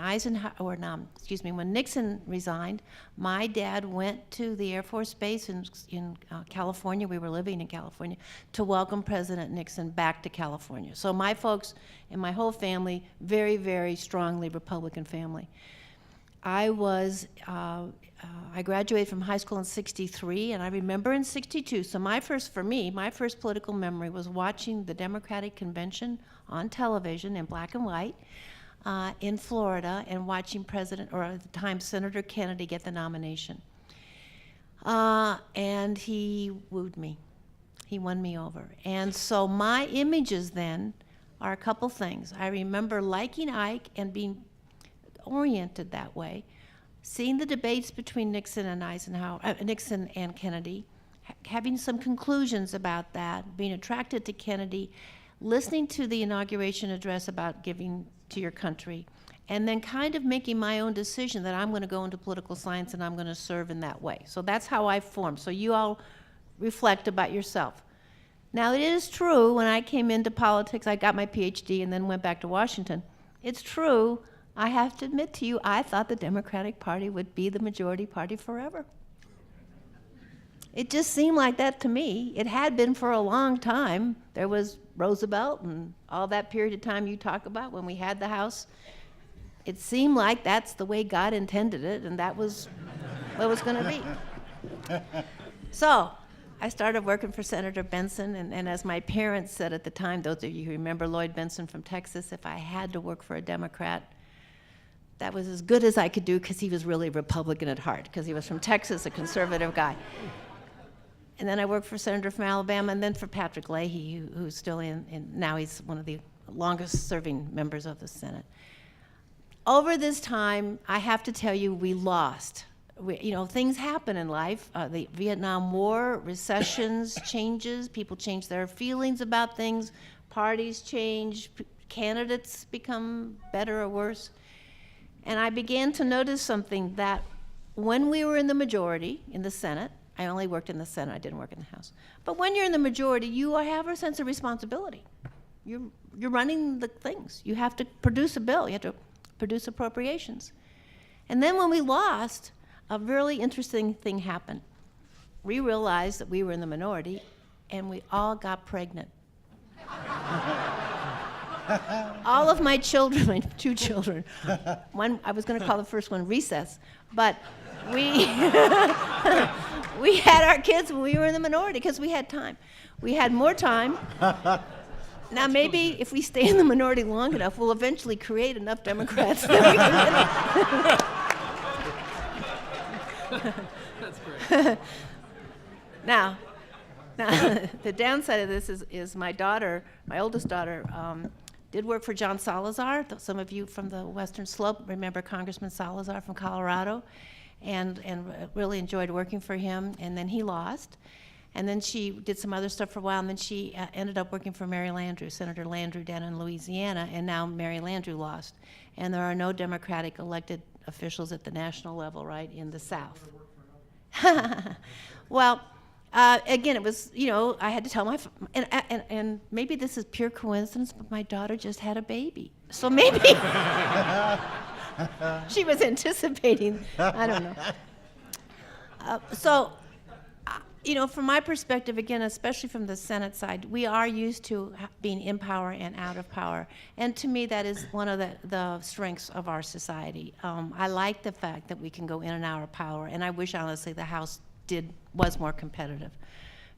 Nixon resigned, my dad went to the Air Force Base in California. We were living in California to welcome President Nixon back to California. So my folks and my whole family, very, very strongly Republican family. I graduated from high school in '63, and I remember in '62. So my first political memory was watching the Democratic Convention on television in black and white in Florida, and watching at the time, Senator Kennedy get the nomination. And he wooed me. He won me over. And so my images then are a couple things. I remember liking Ike and being oriented that way, seeing the debates between Nixon and Kennedy, having some conclusions about that, being attracted to Kennedy, listening to the inauguration address about giving to your country, and then kind of making my own decision that I'm going to go into political science and I'm going to serve in that way. So that's how I formed. So you all reflect about yourself. Now, it is true, when I came into politics, I got my PhD and then went back to Washington. It's true, I have to admit to you, I thought the Democratic Party would be the majority party forever. It just seemed like that to me. It had been for a long time. There was Roosevelt and all that period of time you talk about when we had the House. It seemed like that's the way God intended it, and that was what it was going to be. So I started working for Senator Benson, and as my parents said at the time, those of you who remember Lloyd Benson from Texas, if I had to work for a Democrat, that was as good as I could do, because he was really Republican at heart, because he was from Texas, a conservative guy. And then I worked for Senator from Alabama, and then for Patrick Leahy, who's still in now he's one of the longest serving members of the Senate. Over this time, I have to tell you, we lost. Things happen in life. The Vietnam War, recessions, changes, people change their feelings about things, parties change, candidates become better or worse. And I began to notice something, that when we were in the majority in the Senate, I only worked in the Senate, I didn't work in the House, but when you're in the majority, you have a sense of responsibility. You're running the things. You have to produce a bill, you have to produce appropriations. And then when we lost, a really interesting thing happened. We realized that we were in the minority, and we all got pregnant. All of my children, my 2 children, one, I was going to call the first one Recess, but we we had our kids when we were in the minority because we had time. We had more time. Now maybe if we stay in the minority long enough, we'll eventually create enough Democrats that we can. That's great. Now, the downside of this is my daughter, my oldest daughter, did work for John Salazar. Some of you from the Western Slope remember Congressman Salazar from Colorado, and really enjoyed working for him. And then he lost. And then she did some other stuff for a while, and then she ended up working for Mary Landrieu, Senator Landrieu down in Louisiana, and now Mary Landrieu lost. And there are no Democratic elected officials at the national level, right, in the South. Well, again, it was, I had to tell my, and maybe this is pure coincidence, but my daughter just had a baby. So maybe she was anticipating, I don't know. From my perspective, again, especially from the Senate side, we are used to being in power and out of power. And to me, that is one of the strengths of our society. I like the fact that we can go in and out of power, and I wish, honestly, the House was more competitive,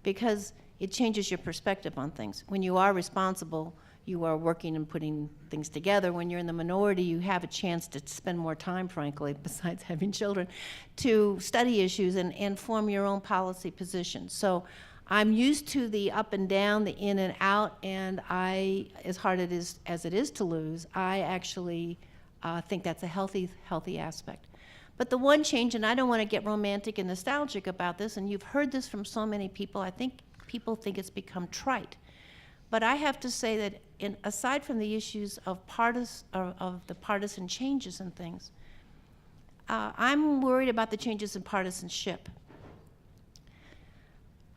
because it changes your perspective on things. When you are responsible, you are working and putting things together. When you're in the minority, you have a chance to spend more time, frankly, besides having children, to study issues and form your own policy positions. So I'm used to the up and down, the in and out, and as hard as it is to lose, I actually think that's a healthy aspect. But the one change, and I don't want to get romantic and nostalgic about this, and you've heard this from so many people, I think people think it's become trite. But I have to say that aside from the issues of the partisan changes and things, I'm worried about the changes in partisanship.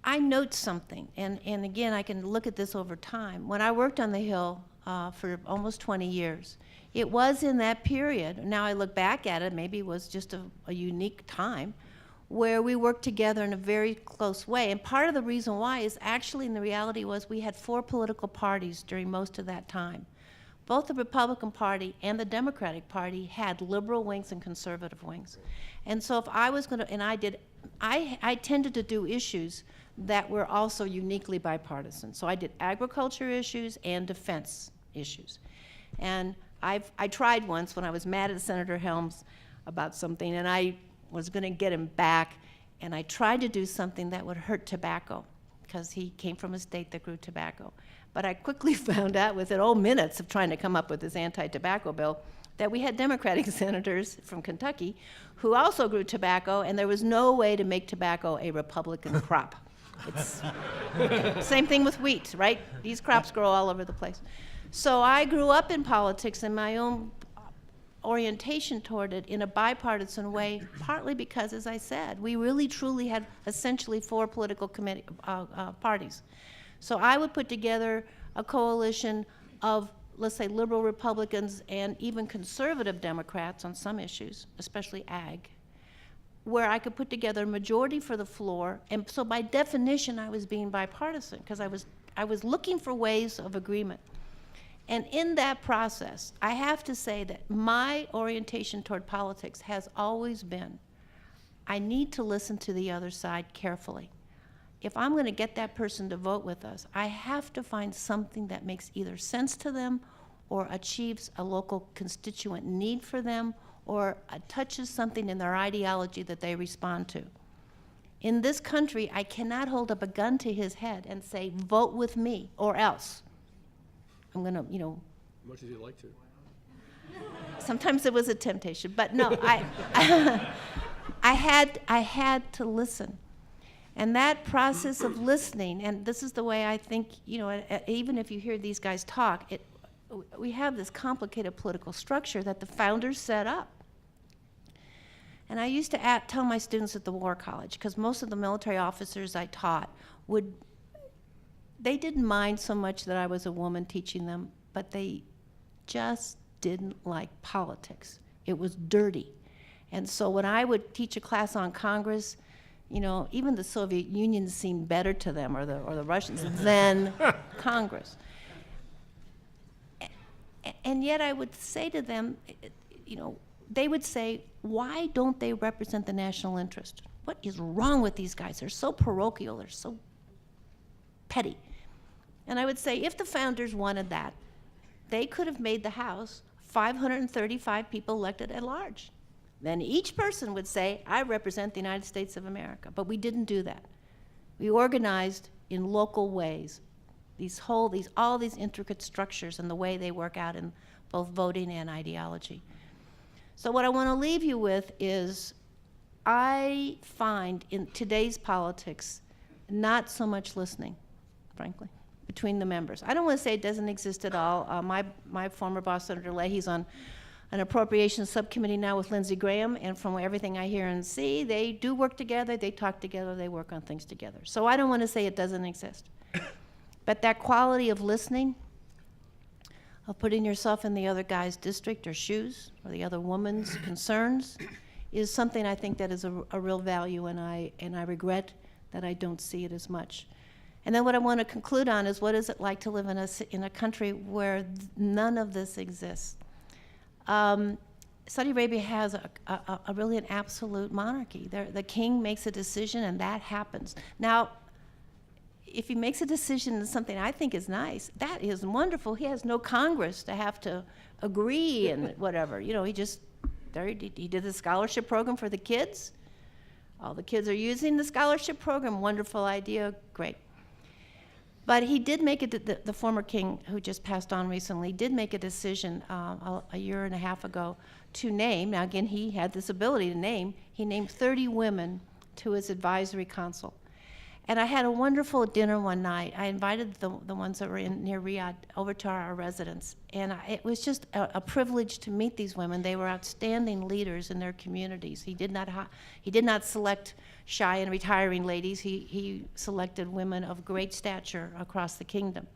I note something, and again, I can look at this over time. When I worked on the Hill for almost 20 years, it was in that period, now I look back at it, maybe it was just a unique time, where we worked together in a very close way. And part of the reason why is actually, in the reality was, we had 4 political parties during most of that time. Both the Republican Party and the Democratic Party had liberal wings and conservative wings. And so if I was going to, and I tended to do issues that were also uniquely bipartisan. So I did agriculture issues and defense issues. And I tried once when I was mad at Senator Helms about something, and I was going to get him back, and I tried to do something that would hurt tobacco, because he came from a state that grew tobacco. But I quickly found out within minutes of trying to come up with this anti-tobacco bill that we had Democratic senators from Kentucky who also grew tobacco, and there was no way to make tobacco a Republican crop. It's same thing with wheat, right? These crops grow all over the place. So I grew up in politics in my own orientation toward it in a bipartisan way, partly because, as I said, we really truly had essentially 4 political parties. So I would put together a coalition of, let's say, liberal Republicans and even conservative Democrats on some issues, especially ag, where I could put together a majority for the floor. And so by definition, I was being bipartisan, because I was looking for ways of agreement. And in that process, I have to say that my orientation toward politics has always been, I need to listen to the other side carefully. If I'm going to get that person to vote with us, I have to find something that makes either sense to them or achieves a local constituent need for them or touches something in their ideology that they respond to. In this country, I cannot hold up a gun to his head and say, vote with me or else. I'm going to, Much as you'd like to. sometimes it was a temptation, but no, I had to listen. And that process of listening, and this is the way I think, even if you hear these guys talk, we have this complicated political structure that the founders set up. And I used to tell my students at the War College, because most of the military officers I taught they didn't mind so much that I was a woman teaching them, but they just didn't like politics. It was dirty. And so when I would teach a class on Congress, even the Soviet Union seemed better to them, or the Russians, than Congress. And yet I would say to them, they would say, why don't they represent the national interest? What is wrong with these guys? They're so parochial, they're so petty. And I would say, if the founders wanted that, they could have made the House 535 people elected at large. Then each person would say, I represent the United States of America. But we didn't do that. We organized in local ways, all these intricate structures and the way they work out in both voting and ideology. So what I want to leave you with is, I find in today's politics, not so much listening, frankly, between the members. I don't want to say it doesn't exist at all. My former boss, Senator Leahy's on an appropriations subcommittee now with Lindsey Graham, and from everything I hear and see, they do work together, they talk together, they work on things together. So I don't want to say it doesn't exist. But that quality of listening, of putting yourself in the other guy's district or shoes, or the other woman's concerns, is something I think that is a real value, and I regret that I don't see it as much. And then what I want to conclude on is, what is it like to live in a country where none of this exists? Saudi Arabia has a really an absolute monarchy. The king makes a decision and that happens. Now, if he makes a decision in something I think is nice, that is wonderful. He has no Congress to have to agree and whatever. He did the scholarship program for the kids. All the kids are using the scholarship program. Wonderful idea, great. But he did make it, the former king, who just passed on recently, did make a decision a year and a half ago to name, now again, he had this ability to name, he named 30 women to his advisory council. And I had a wonderful dinner one night. I invited the ones that were near Riyadh over to our residence. And it was just a privilege to meet these women. They were outstanding leaders in their communities. He did not select shy and retiring ladies. He selected women of great stature across the kingdom.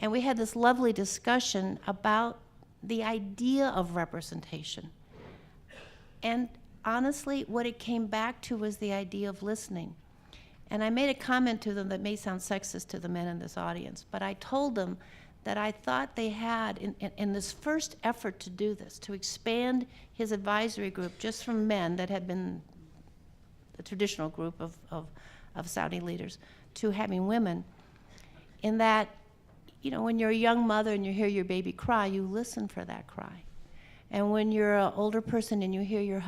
And we had this lovely discussion about the idea of representation. And honestly, what it came back to was the idea of listening. And I made a comment to them that may sound sexist to the men in this audience, but I told them that I thought they had, in this first effort to do this, to expand his advisory group just from men that had been the traditional group of Saudi leaders, to having women, in that, when you're a young mother and you hear your baby cry, you listen for that cry. And when you're an older person and you hear your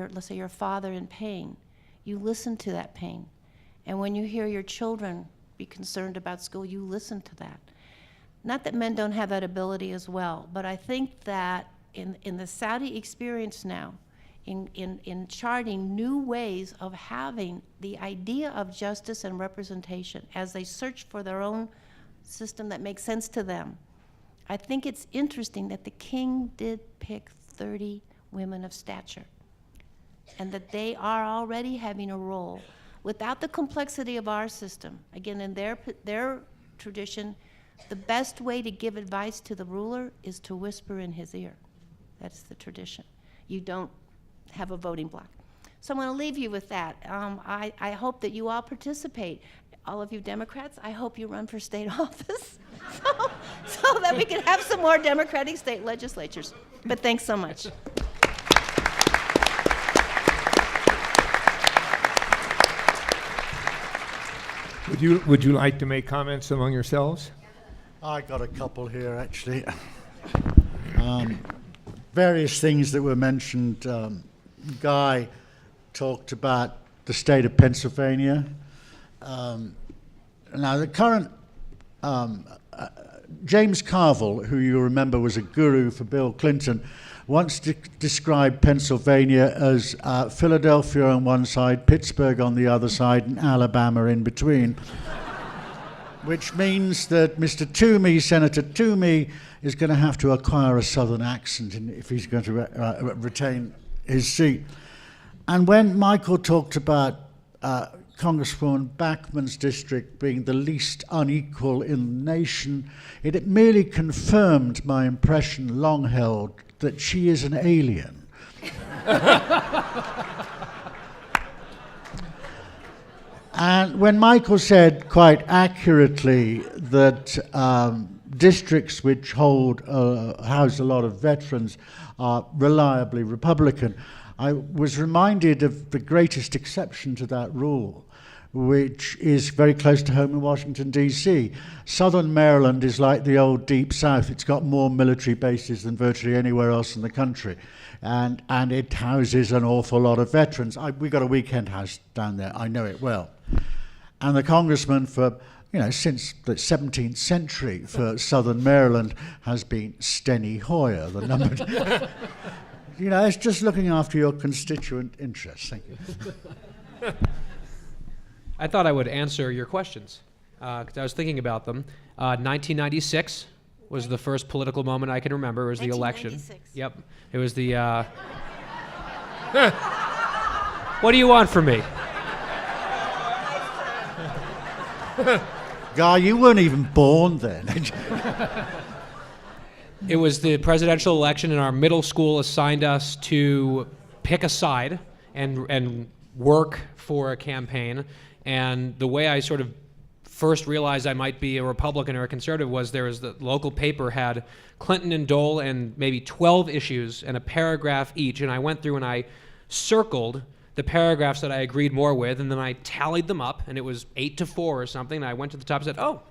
let's say your father in pain, you listen to that pain. And when you hear your children be concerned about school, you listen to that. Not that men don't have that ability as well, but I think that in the Saudi experience now, in charting new ways of having the idea of justice and representation as they search for their own system that makes sense to them, I think it's interesting that the king did pick 30 women of stature, and that they are already having a role without the complexity of our system. Again, in their tradition, the best way to give advice to the ruler is to whisper in his ear. That's the tradition. You don't have a voting block. So I'm going to leave you with that. I hope that you all participate. All of you Democrats, I hope you run for state office so that we can have some more Democratic state legislatures. But thanks so much. Would you like to make comments among yourselves? I got a couple here, actually. Various things that were mentioned. Guy talked about the state of Pennsylvania. Now, the current James Carville, who you remember was a guru for Bill Clinton, once described Pennsylvania as Philadelphia on one side, Pittsburgh on the other side, and Alabama in between. Which means that Mr. Toomey, Senator Toomey, is going to have to acquire a southern accent if he's going to retain his seat. And when Michael talked about Congresswoman Bachmann's district being the least unequal in the nation, it merely confirmed my impression long held that she is an alien. And when Michael said quite accurately that districts which house a lot of veterans are reliably Republican, I was reminded of the greatest exception to that rule, which is very close to home in Washington, D.C. Southern Maryland is like the old Deep South. It's got more military bases than virtually anywhere else in the country. And it houses an awful lot of veterans. We got a weekend house down there. I know it well. And the congressman for, since the 17th century for Southern Maryland has been Steny Hoyer, the number. It's just looking after your constituent interests. Thank you. I thought I would answer your questions because I was thinking about them. 1996 was the first political moment I can remember. It was the election. 1996. Yep. It was the... What do you want from me? Guy, you weren't even born then. It was the presidential election, and our middle school assigned us to pick a side and work for a campaign. And the way I sort of first realized I might be a Republican or a conservative was the local paper had Clinton and Dole and maybe 12 issues and a paragraph each, and I went through and I circled the paragraphs that I agreed more with, and then I tallied them up, and it was 8-4 or something, and I went to the top and said, oh,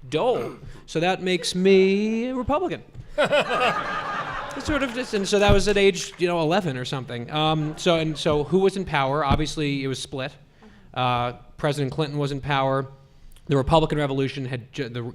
Dole. So that makes me a Republican. It's sort of just, and so that was at age 11 or something. So who was in power? Obviously, it was split. President Clinton was in power. The Republican Revolution the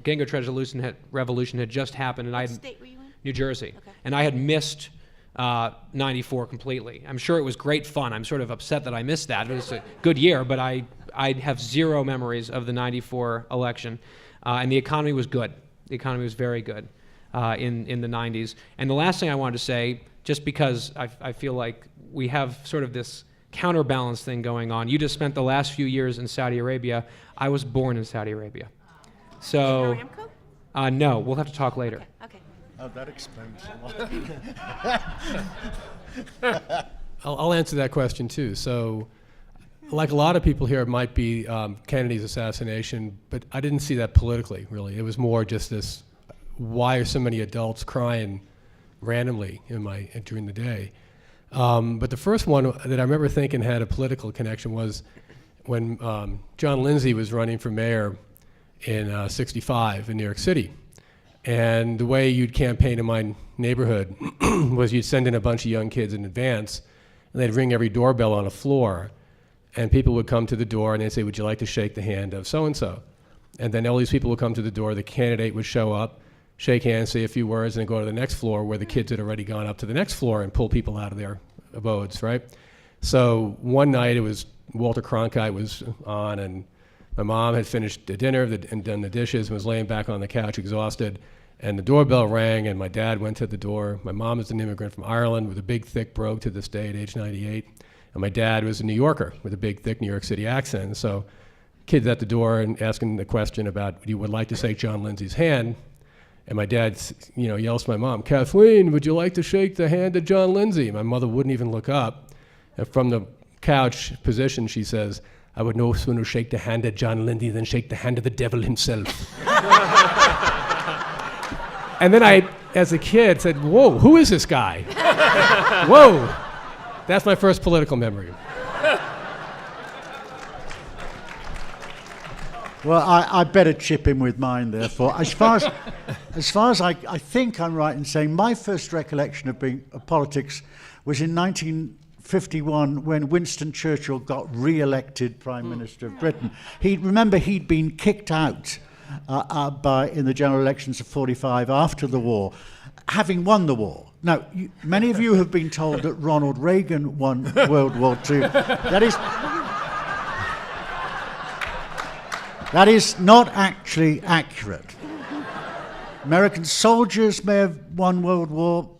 Gingrich Revolution had just happened, and What state were you in? New Jersey, Okay. and I had missed 94 completely. I'm sure it was great fun. I'm sort of upset that I missed that. It was a good year, but I have zero memories of the 94 election. And the economy was good. The economy was very good in the 90s. And the last thing I wanted to say, just because I feel like we have sort of this counterbalance thing going on. You just spent the last few years in Saudi Arabia. I was born in Saudi Arabia. So, Aramco? no, we'll have to talk later. Okay. Oh, that explains a lot. I'll answer that question too. So, like a lot of people here, it might be Kennedy's assassination, but I didn't see that politically, really. It was more just this, why are so many adults crying randomly during the day? But the first one that I remember thinking had a political connection was when John Lindsay was running for mayor in '65 in New York City. And the way you'd campaign in my neighborhood was you'd send in a bunch of young kids in advance, and they'd ring every doorbell on a floor, and people would come to the door and they'd say, would you like to shake the hand of so-and-so? And then all these people would come to the door, the candidate would show up, shake hands, say a few words, and then go to the next floor where the kids had already gone up to the next floor and pull people out of their abodes, right? So one night it was Walter Cronkite was on, and my mom had finished the dinner and done the dishes and was laying back on the couch exhausted, and the doorbell rang and my dad went to the door. My mom is an immigrant from Ireland with a big, thick brogue to this day at age 98. And my dad was a New Yorker with a big, thick New York City accent. So kids at the door and asking the question about, you would like to shake John Lindsay's hand? And my dad, yells to my mom, Kathleen, would you like to shake the hand of John Lindsay? My mother wouldn't even look up. And from the couch position, she says, I would no sooner shake the hand of John Lindsay than shake the hand of the devil himself. And then I, as a kid, said, whoa, who is this guy? Whoa. That's my first political memory. Well, I better chip in with mine, therefore. As far as I think I'm right in saying, my first recollection of politics was in 1951 when Winston Churchill got re-elected Prime Minister of Britain. Remember, he'd been kicked out in the general elections of 45 after the war, having won the war. Now, many of you have been told that Ronald Reagan won World War II. That is not actually accurate. American soldiers may have won World War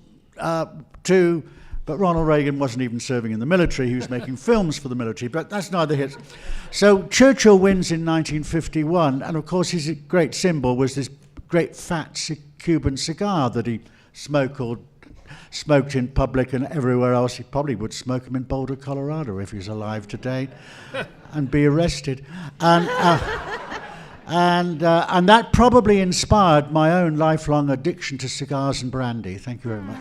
II, but Ronald Reagan wasn't even serving in the military. He was making films for the military, but that's neither here. So Churchill wins in 1951, and of course his great symbol was this great fat Cuban cigar that he smoked in public and everywhere else. He probably would smoke them in Boulder, Colorado if he was alive today and be arrested. And that probably inspired my own lifelong addiction to cigars and brandy. Thank you very much.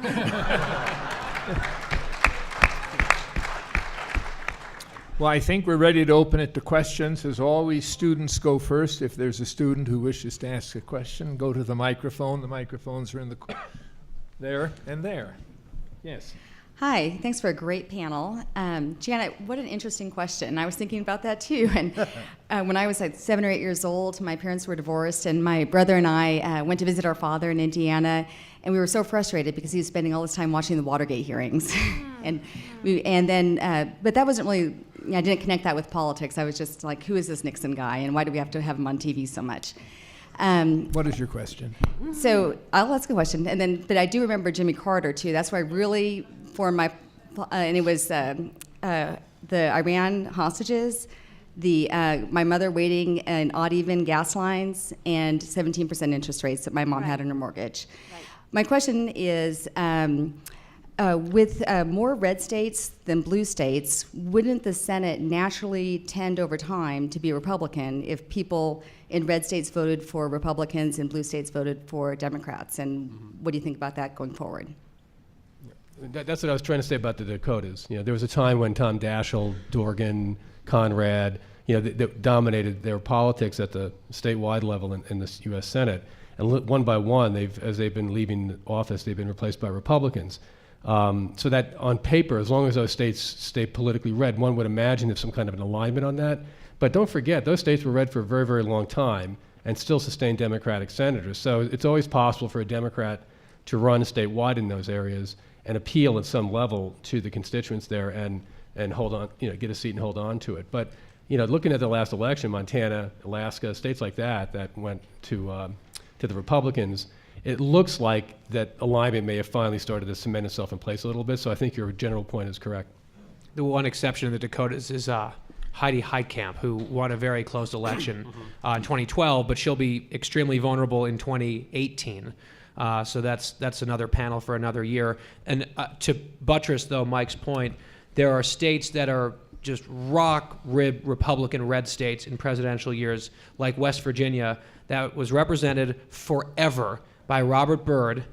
Well, I think we're ready to open it to questions. As always, students go first. If there's a student who wishes to ask a question, go to the microphone. The microphones are in there and there. Yes. Hi, thanks for a great panel. Janet, what an interesting question. I was thinking about that too. And when I was like 7 or 8 years old, my parents were divorced, and my brother and I went to visit our father in Indiana, and we were so frustrated because he was spending all his time watching the Watergate hearings. But that wasn't really, I didn't connect that with politics. I was just like, who is this Nixon guy, and why do we have to have him on TV so much? What is your question? So I'll ask a question, but I do remember Jimmy Carter too. That's why I really formed my, and it was the Iran hostages, my mother waiting in odd even gas lines, and 17% interest rates that my mom had on her mortgage. Right. My question is, with more red states than blue states, wouldn't the Senate naturally tend over time to be Republican if people in red states voted for Republicans and blue states voted for Democrats? And what do you think about that going forward? That's what I was trying to say about the Dakotas. You know, there was a time when Tom Daschle, Dorgan, Conrad, that dominated their politics at the statewide level in the U.S. Senate. And one by one, as they've been leaving office, they've been replaced by Republicans. So that on paper, as long as those states stay politically red, one would imagine there's some kind of an alignment on that. But don't forget, those states were red for a very, very long time and still sustained Democratic senators. So it's always possible for a Democrat to run statewide in those areas and appeal at some level to the constituents there and hold on, get a seat and hold on to it. But looking at the last election, Montana, Alaska, states like that went to the Republicans, it looks like that alignment may have finally started to cement itself in place a little bit. So I think your general point is correct. The one exception in the Dakotas is Heidi Heitkamp, who won a very close election in 2012, but she'll be extremely vulnerable in 2018. So that's another panel for another year. And to buttress, though, Mike's point, there are states that are just rock-rib Republican red states in presidential years, like West Virginia, that was represented forever by Robert Byrd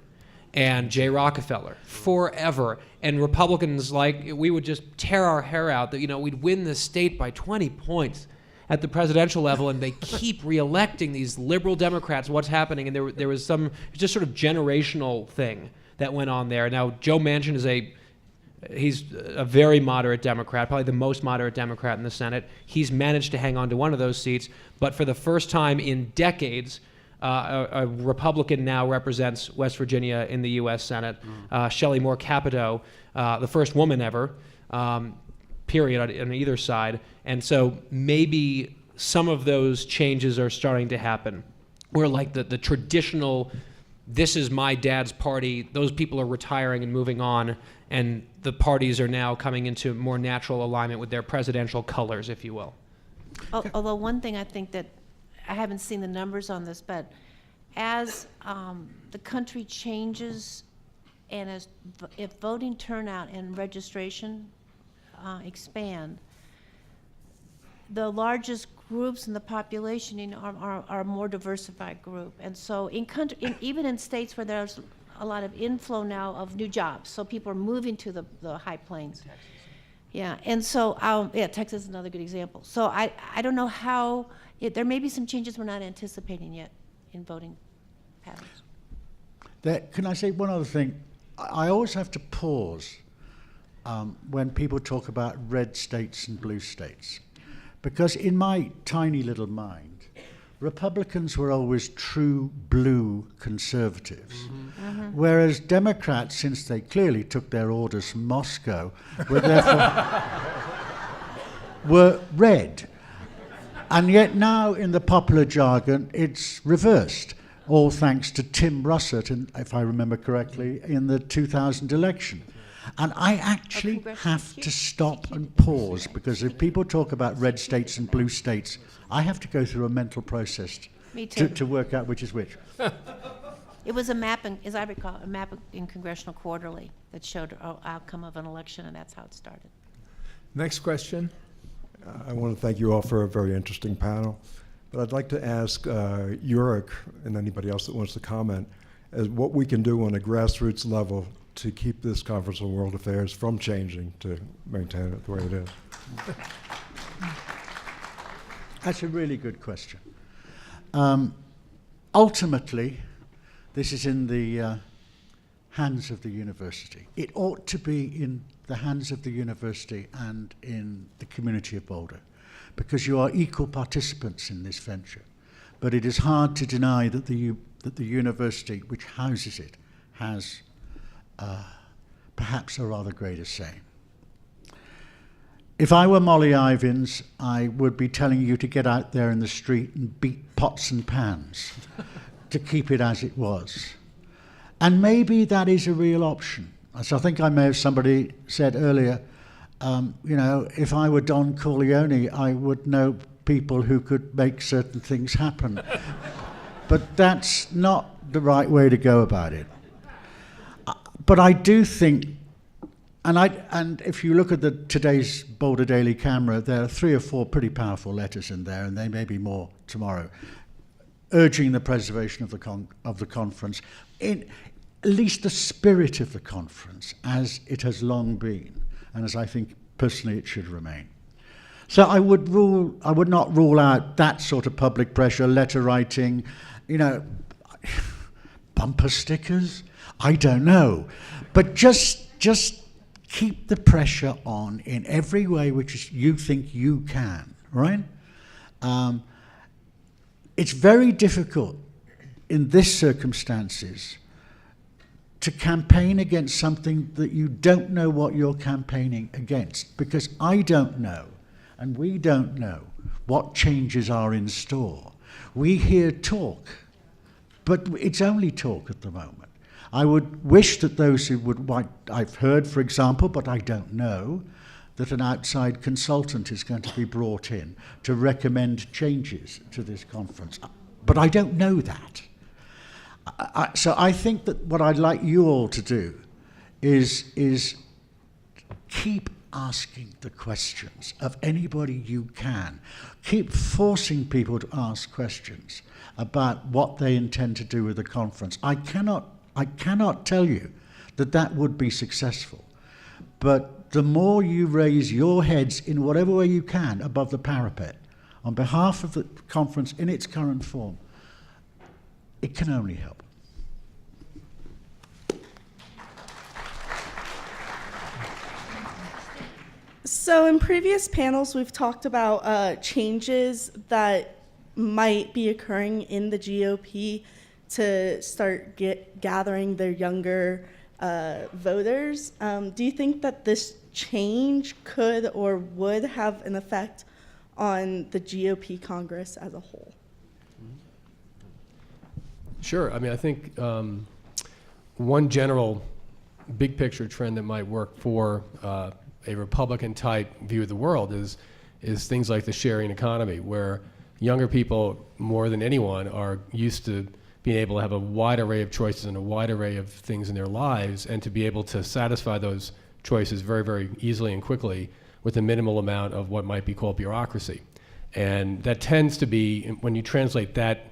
and Jay Rockefeller, forever. And Republicans, we would just tear our hair out that, we'd win the state by 20 points at the presidential level, and they keep reelecting these liberal Democrats. What's happening? And there was some just sort of generational thing that went on there. Now, Joe Manchin he's a very moderate Democrat, probably the most moderate Democrat in the Senate. He's managed to hang on to one of those seats, but for the first time in decades, a Republican now represents West Virginia in the U.S. Senate. Shelley Moore Capito, the first woman ever, period, on either side. And so maybe some of those changes are starting to happen, where like the traditional, this is my dad's party, those people are retiring and moving on, and the parties are now coming into more natural alignment with their presidential colors, if you will. Although one thing I think that, I haven't seen the numbers on this, but as the country changes and if voting turnout and registration expand, the largest groups in the population are a more diversified group. And so even in states where there's a lot of inflow now of new jobs, so people are moving to the High Plains. Yeah, and so, yeah, Texas is another good example. So I don't know how, there may be some changes we're not anticipating yet in voting patterns. Can I say one other thing? I always have to pause when people talk about red states and blue states, because in my tiny little mind, Republicans were always true blue conservatives, whereas Democrats, since they clearly took their orders from Moscow, were therefore were red. And yet now, in the popular jargon, it's reversed, all thanks to Tim Russert, if I remember correctly, in the 2000 election. And I actually have to stop and pause, because if people talk about red states and blue states, I have to go through a mental process Me too. to work out which is which. It was a map, as I recall, a map in Congressional Quarterly that showed the outcome of an election, and that's how it started. Next question. I want to thank you all for a very interesting panel. But I'd like to ask Yurik and anybody else that wants to comment as what we can do on a grassroots level to keep this Conference on World Affairs from changing to maintain it the way it is. That's a really good question. Ultimately, this is in the hands of the university. It ought to be in the hands of the university and in the community of Boulder, because you are equal participants in this venture. But it is hard to deny that the university, which houses it, has perhaps a rather greater say. If I were Molly Ivins, I would be telling you to get out there in the street and beat pots and pans to keep it as it was. And maybe that is a real option. As I think I may have somebody said earlier, if I were Don Corleone, I would know people who could make certain things happen. But that's not the right way to go about it. But I do think, and if you look at today's Boulder Daily Camera, there are 3 or 4 pretty powerful letters in there, and there may be more tomorrow, urging the preservation of the conference in at least the spirit of the conference as it has long been, and as I think personally it should remain. So I would not rule out that sort of public pressure, letter writing, bumper stickers. I don't know, but just keep the pressure on in every way which you think you can, right? It's very difficult in this circumstances to campaign against something that you don't know what you're campaigning against, because I don't know, and we don't know what changes are in store. We hear talk, but it's only talk at the moment. I would wish that those who would, I've heard, for example, but I don't know, that an outside consultant is going to be brought in to recommend changes to this conference. But I don't know that. So I think that what I'd like you all to do is keep asking the questions of anybody you can. Keep forcing people to ask questions about what they intend to do with the conference. I cannot tell you that would be successful, but the more you raise your heads in whatever way you can above the parapet on behalf of the conference in its current form, it can only help. So in previous panels, we've talked about changes that might be occurring in the GOP to start gathering their younger voters. Do you think that this change could or would have an effect on the GOP Congress as a whole? Sure. I mean, I think one general big picture trend that might work for a Republican-type view of the world is things like the sharing economy, where younger people, more than anyone, are used to being able to have a wide array of choices and a wide array of things in their lives, and to be able to satisfy those choices very, very easily and quickly with a minimal amount of what might be called bureaucracy. And that tends to be, when you translate that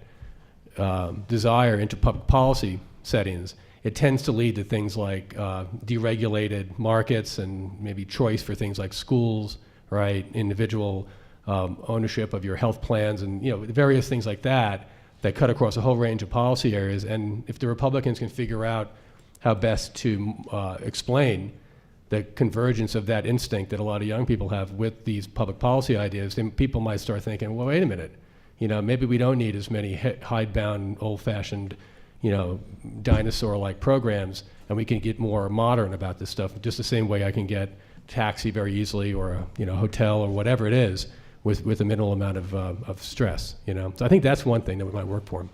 desire into public policy settings, it tends to lead to things like deregulated markets and maybe choice for things like schools, right? Individual ownership of your health plans, and various things like that cut across a whole range of policy areas. And if the Republicans can figure out how best to explain the convergence of that instinct that a lot of young people have with these public policy ideas, then people might start thinking, well, wait a minute, maybe we don't need as many hidebound, old-fashioned, dinosaur-like programs, and we can get more modern about this stuff, just the same way I can get taxi very easily, or a hotel, or whatever it is, with a minimal amount of stress. So I think that's one thing that might work for them.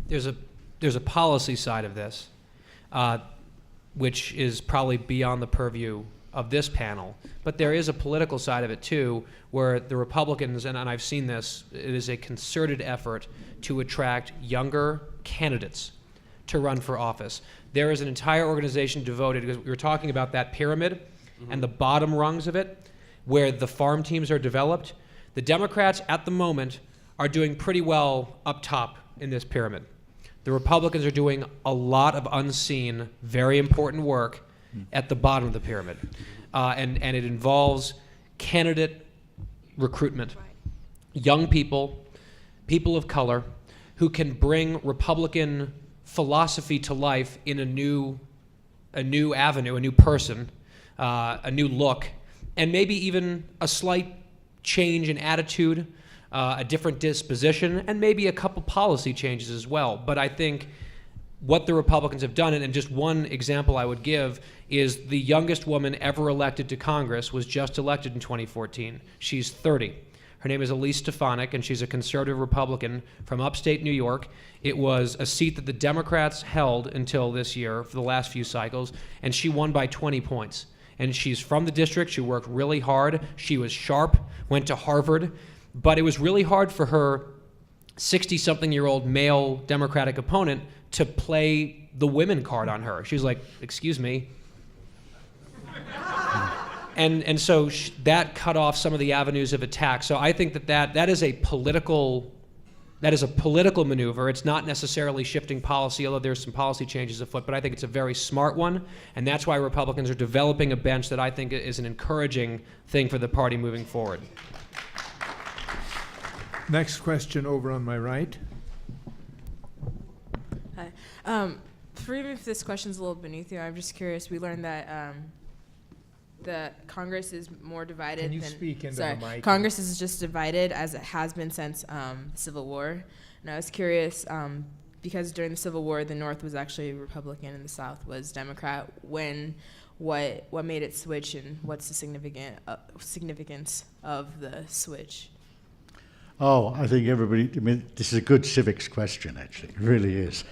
There's a policy side of this, which is probably beyond the purview of this panel, but there is a political side of it too, where the Republicans, and I've seen this, it is a concerted effort to attract younger candidates to run for office. There is an entire organization devoted, because we were talking about that pyramid and the bottom rungs of it, where the farm teams are developed. The Democrats at the moment are doing pretty well up top in this pyramid. The Republicans are doing a lot of unseen, very important work at the bottom of the pyramid. And it involves candidate recruitment. Young people, people of color, who can bring Republican philosophy to life in a new avenue, a new person, a new look, and maybe even a slight change in attitude, a different disposition, and maybe a couple policy changes as well. But I think what the Republicans have done, and just one example I would give, is the youngest woman ever elected to Congress was just elected in 2014. She's 30. Her name is Elise Stefanik, and she's a conservative Republican from upstate New York. It was a seat that the Democrats held until this year for the last few cycles, and she won by 20 points. And she's from the district. She worked really hard. She was sharp, went to Harvard, but it was really hard for her 60-something-year-old male Democratic opponent to play the women card on her. She's like, excuse me. And so that cut off some of the avenues of attack. So I think that is a political maneuver. It's not necessarily shifting policy, although there's some policy changes afoot, but I think it's a very smart one, and that's why Republicans are developing a bench that I think is an encouraging thing for the party moving forward. Next question over on my right. Hi. Forgive me if this question's a little beneath you. I'm just curious. We learned that the Congress is more divided. Can you than, speak into sorry, the mic? Congress is just divided as it has been since the Civil War. And I was curious because during the Civil War, the North was actually Republican and the South was Democrat. What made it switch, and what's the significance of the switch? Oh, I think this is a good civics question, actually. It really is.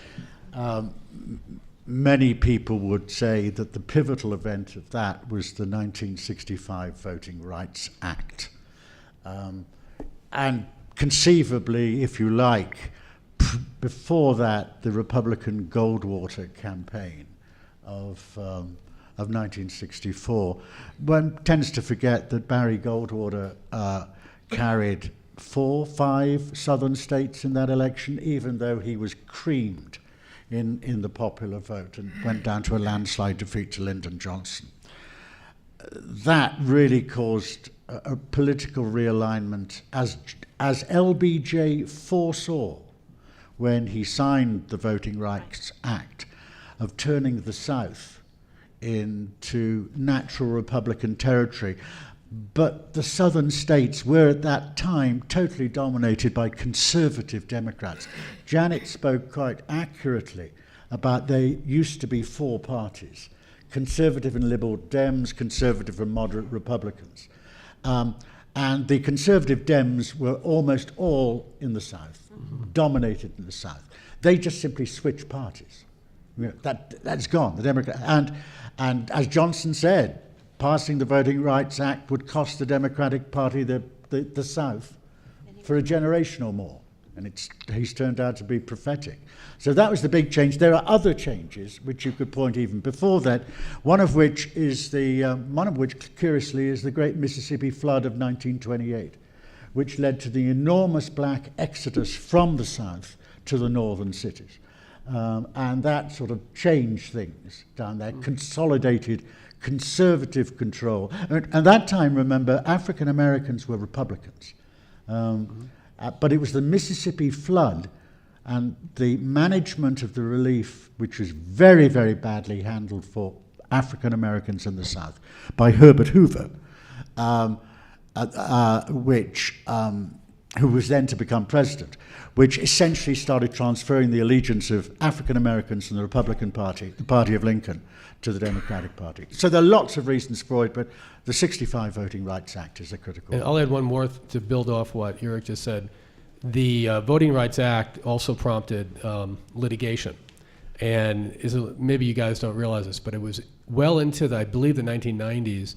Many people would say that the pivotal event of that was the 1965 Voting Rights Act. And conceivably, if you like, before that, the Republican Goldwater campaign of 1964. One tends to forget that Barry Goldwater carried 4-5 southern states in that election, even though he was creamed in the popular vote and went down to a landslide defeat to Lyndon Johnson. That really caused a political realignment, as LBJ foresaw when he signed the Voting Rights Act, of turning the South into natural Republican territory. But the southern states were at that time totally dominated by conservative Democrats. Janet spoke quite accurately about there used to be 4 parties: conservative and liberal Dems, conservative and moderate Republicans. And the conservative Dems were almost all in the South, dominated in the South. They just simply switched parties. That's gone. The Democrat and as Johnson said, passing the Voting Rights Act would cost the Democratic Party the South for a generation or more. And he's turned out to be prophetic. So that was the big change. There are other changes which you could point even before that. One of which, curiously, is the Great Mississippi Flood of 1928, which led to the enormous black exodus from the South to the northern cities. And that sort of changed things down there, consolidated conservative control. And that time, remember, African Americans were Republicans. But it was the Mississippi flood and the management of the relief, which was very, very badly handled for African Americans in the South by Herbert Hoover, who was then to become president, which essentially started transferring the allegiance of African Americans from the Republican Party, the party of Lincoln, to the Democratic Party. So there are lots of reasons for it, but the 65 Voting Rights Act is a critical And one. I'll add one more to build off what Eric just said. The Voting Rights Act also prompted litigation. And maybe you guys don't realize this, but it was well into, I believe, the 1990s,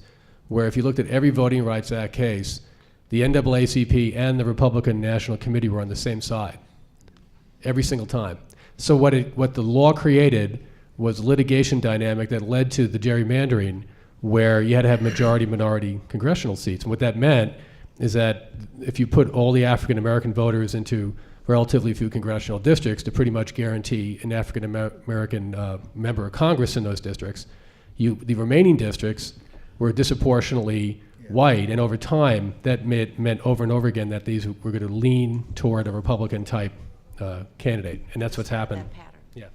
where if you looked at every Voting Rights Act case, the NAACP and the Republican National Committee were on the same side, every single time. So what the law created was litigation dynamic that led to the gerrymandering, where you had to have majority-minority congressional seats. And what that meant is that if you put all the African-American voters into relatively few congressional districts to pretty much guarantee an African-American member of Congress in those districts, the remaining districts were disproportionately white, and over time, that meant over and over again that these were going to lean toward a Republican-type candidate, and that's what's happened. That pattern. Yeah.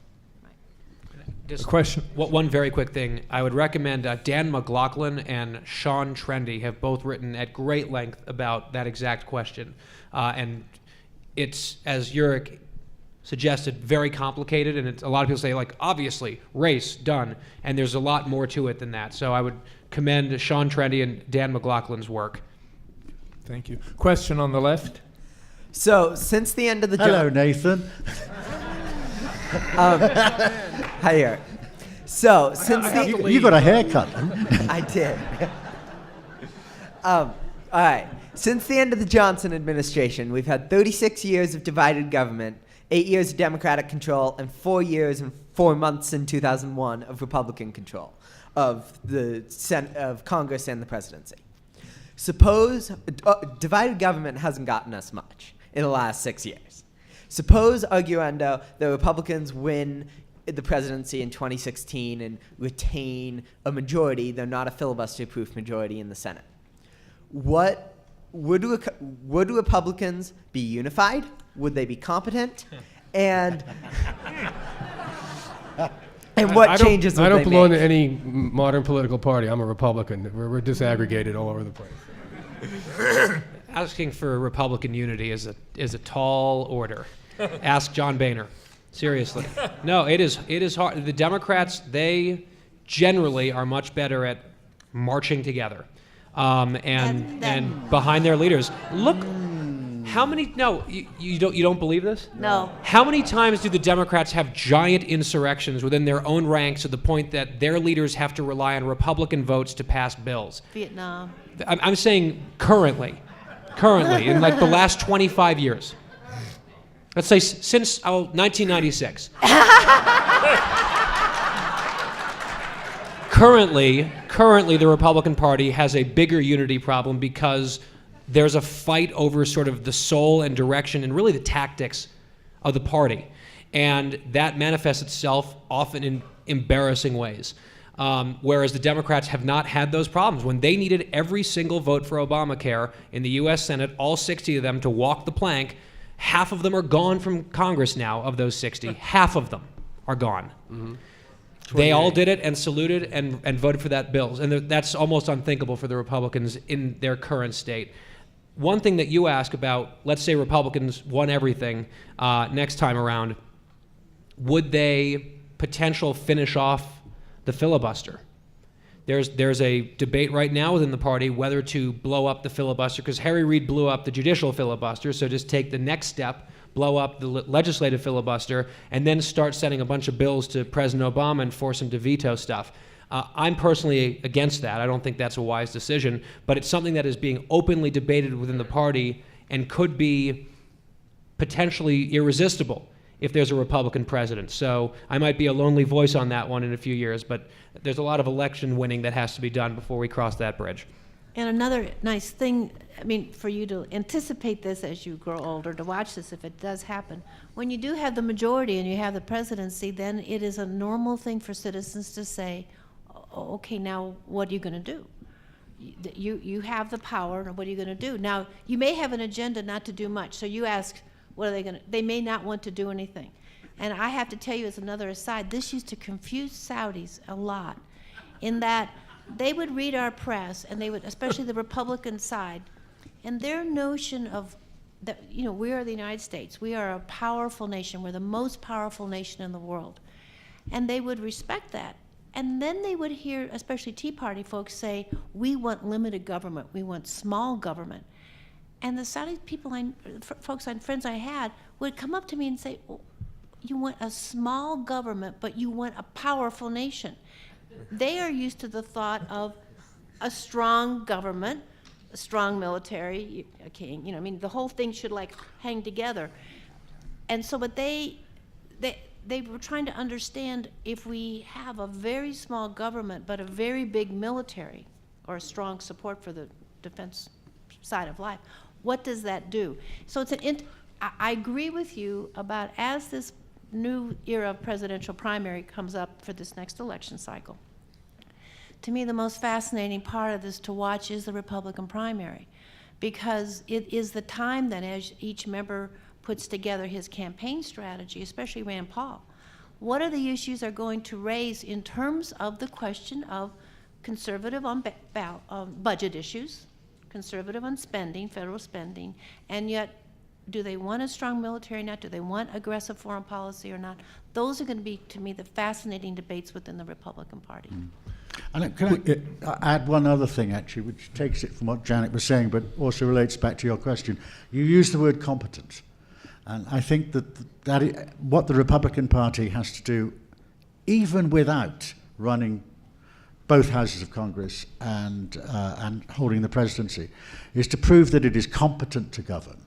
Just A question. one very quick thing. I would recommend Dan McLaughlin and Sean Trendy have both written at great length about that exact question. And it's, as Uric suggested, very complicated. And a lot of people say, like, obviously, race, done. And there's a lot more to it than that. So I would commend Sean Trendy and Dan McLaughlin's work. Thank you. Question on the left. So, since the end of the Hello, Nathan. Hi, Eric. So, since You got a haircut. I did. All right. Since the end of the Johnson administration, we've had 36 years of divided government, 8 years of Democratic control, and 4 years and 4 months in 2001 of Republican control of the of Congress and the presidency. Suppose divided government hasn't gotten us much in the last 6 years. Suppose, arguendo, the Republicans win the presidency in 2016 and retain a majority, though not a filibuster-proof majority in the Senate. Would Republicans be unified? Would they be competent? And what changes would I don't they belong make? to any modern political party. I'm a Republican. We're disaggregated all over the place. Asking for Republican unity is a tall order. Ask John Boehner. Seriously. No, it is hard. The Democrats, they generally are much better at marching together and behind their leaders. Look, how many? No, you don't believe this? No. How many times do the Democrats have giant insurrections within their own ranks to the point that their leaders have to rely on Republican votes to pass bills? Vietnam. I'm saying currently, in like the last 25 years. Let's say since 1996. Currently, the Republican Party has a bigger unity problem because there's a fight over sort of the soul and direction and really the tactics of the party. And that manifests itself often in embarrassing ways. Whereas the Democrats have not had those problems. When they needed every single vote for Obamacare in the U.S. Senate, all 60 of them to walk the plank, half of them are gone from Congress now. Of those 60, half of them are gone. Mm-hmm. They all did it and saluted and voted for that bill. And that's almost unthinkable for the Republicans in their current state. One thing that you ask about, let's say Republicans won everything next time around, would they potential finish off the filibuster? There's a debate right now within the party whether to blow up the filibuster, because Harry Reid blew up the judicial filibuster, so just take the next step, blow up the legislative filibuster, and then start sending a bunch of bills to President Obama and force him to veto stuff. I'm personally against that. I don't think that's a wise decision, but it's something that is being openly debated within the party and could be potentially irresistible if there's a Republican president. So I might be a lonely voice on that one in a few years, but there's a lot of election winning that has to be done before we cross that bridge. And another nice thing, I mean, for you to anticipate this as you grow older, to watch this if it does happen, when you do have the majority and you have the presidency, then it is a normal thing for citizens to say, okay, now what are you going to do? You have the power, and what are you going to do? Now, you may have an agenda not to do much, so you ask, what are they going to, they may not want to do anything. And I have to tell you as another aside, this used to confuse Saudis a lot, in that they would read our press, and they would, especially the Republican side, and their notion of that, you know, we are the United States. We are a powerful nation. We're the most powerful nation in the world. And they would respect that. And then they would hear, especially Tea Party folks, say, we want limited government. We want small government. And the Saudi people, folks and friends I had, would come up to me and say, oh, you want a small government, but you want a powerful nation. They are used to the thought of a strong government, a strong military, a king, you know, I mean, the whole thing should like hang together. And so, but they were trying to understand, if we have a very small government but a very big military, or a strong support for the defense side of life, what does that do? So it's I agree with you about, as this new era of presidential primary comes up for this next election cycle, to me the most fascinating part of this to watch is the Republican primary, because it is the time that, as each member puts together his campaign strategy, especially Rand Paul, what are the issues they're going to raise in terms of the question of conservative on budget issues, conservative on spending, federal spending, and yet do they want a strong military or not? Do they want aggressive foreign policy or not? Those are going to be, to me, the fascinating debates within the Republican Party. And can I add one other thing, actually, which takes it from what Janet was saying, but also relates back to your question. You used the word competence. And I think that what the Republican Party has to do, even without running both houses of Congress and holding the presidency, is to prove that it is competent to govern.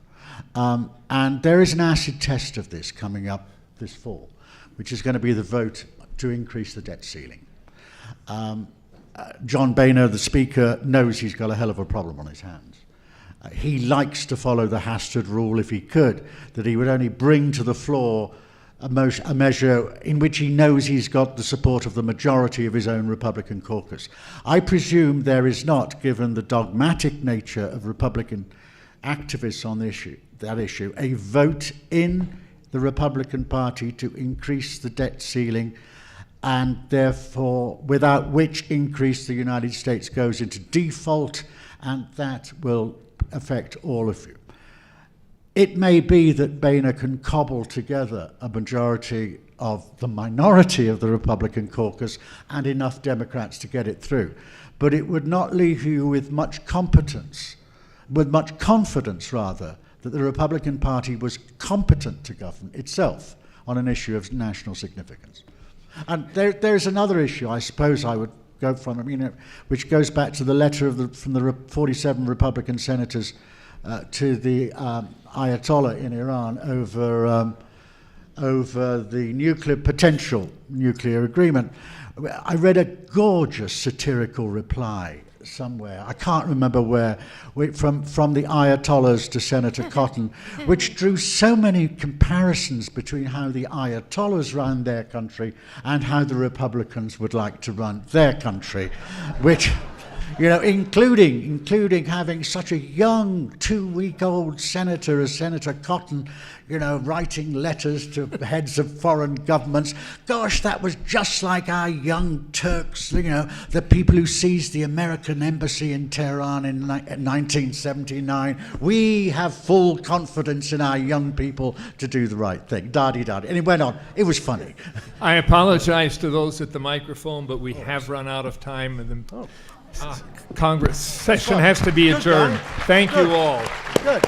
And there is an acid test of this coming up this fall, which is going to be the vote to increase the debt ceiling. John Boehner, the Speaker, knows he's got a hell of a problem on his hands. He likes to follow the Hastert rule, if he could, that he would only bring to the floor a measure in which he knows he's got the support of the majority of his own Republican caucus. I presume there is not, given the dogmatic nature of Republican activists on that issue, a vote in the Republican Party to increase the debt ceiling, and therefore without which increase the United States goes into default, and that will affect all of you. It may be that Boehner can cobble together a majority of the minority of the Republican caucus and enough Democrats to get it through, but it would not leave you with much confidence rather, that the Republican Party was competent to govern itself on an issue of national significance. And there's another issue I suppose I would go from, which goes back to the letter from the 47 Republican senators to the Ayatollah in Iran over the potential nuclear agreement. I read a gorgeous satirical reply somewhere, I can't remember where, from the Ayatollahs to Senator Cotton, which drew so many comparisons between how the Ayatollahs ran their country and how the Republicans would like to run their country, which, including having such a young 2-week-old senator as Senator Cotton, writing letters to heads of foreign governments. Gosh, that was just like our young Turks, the people who seized the American embassy in Tehran in 1979. We have full confidence in our young people to do the right thing. Da-di-da-di. And it went on. It was funny. I apologize to those at the microphone, but we have run out of time, and the Congress session has to be adjourned. Thank you all. Good.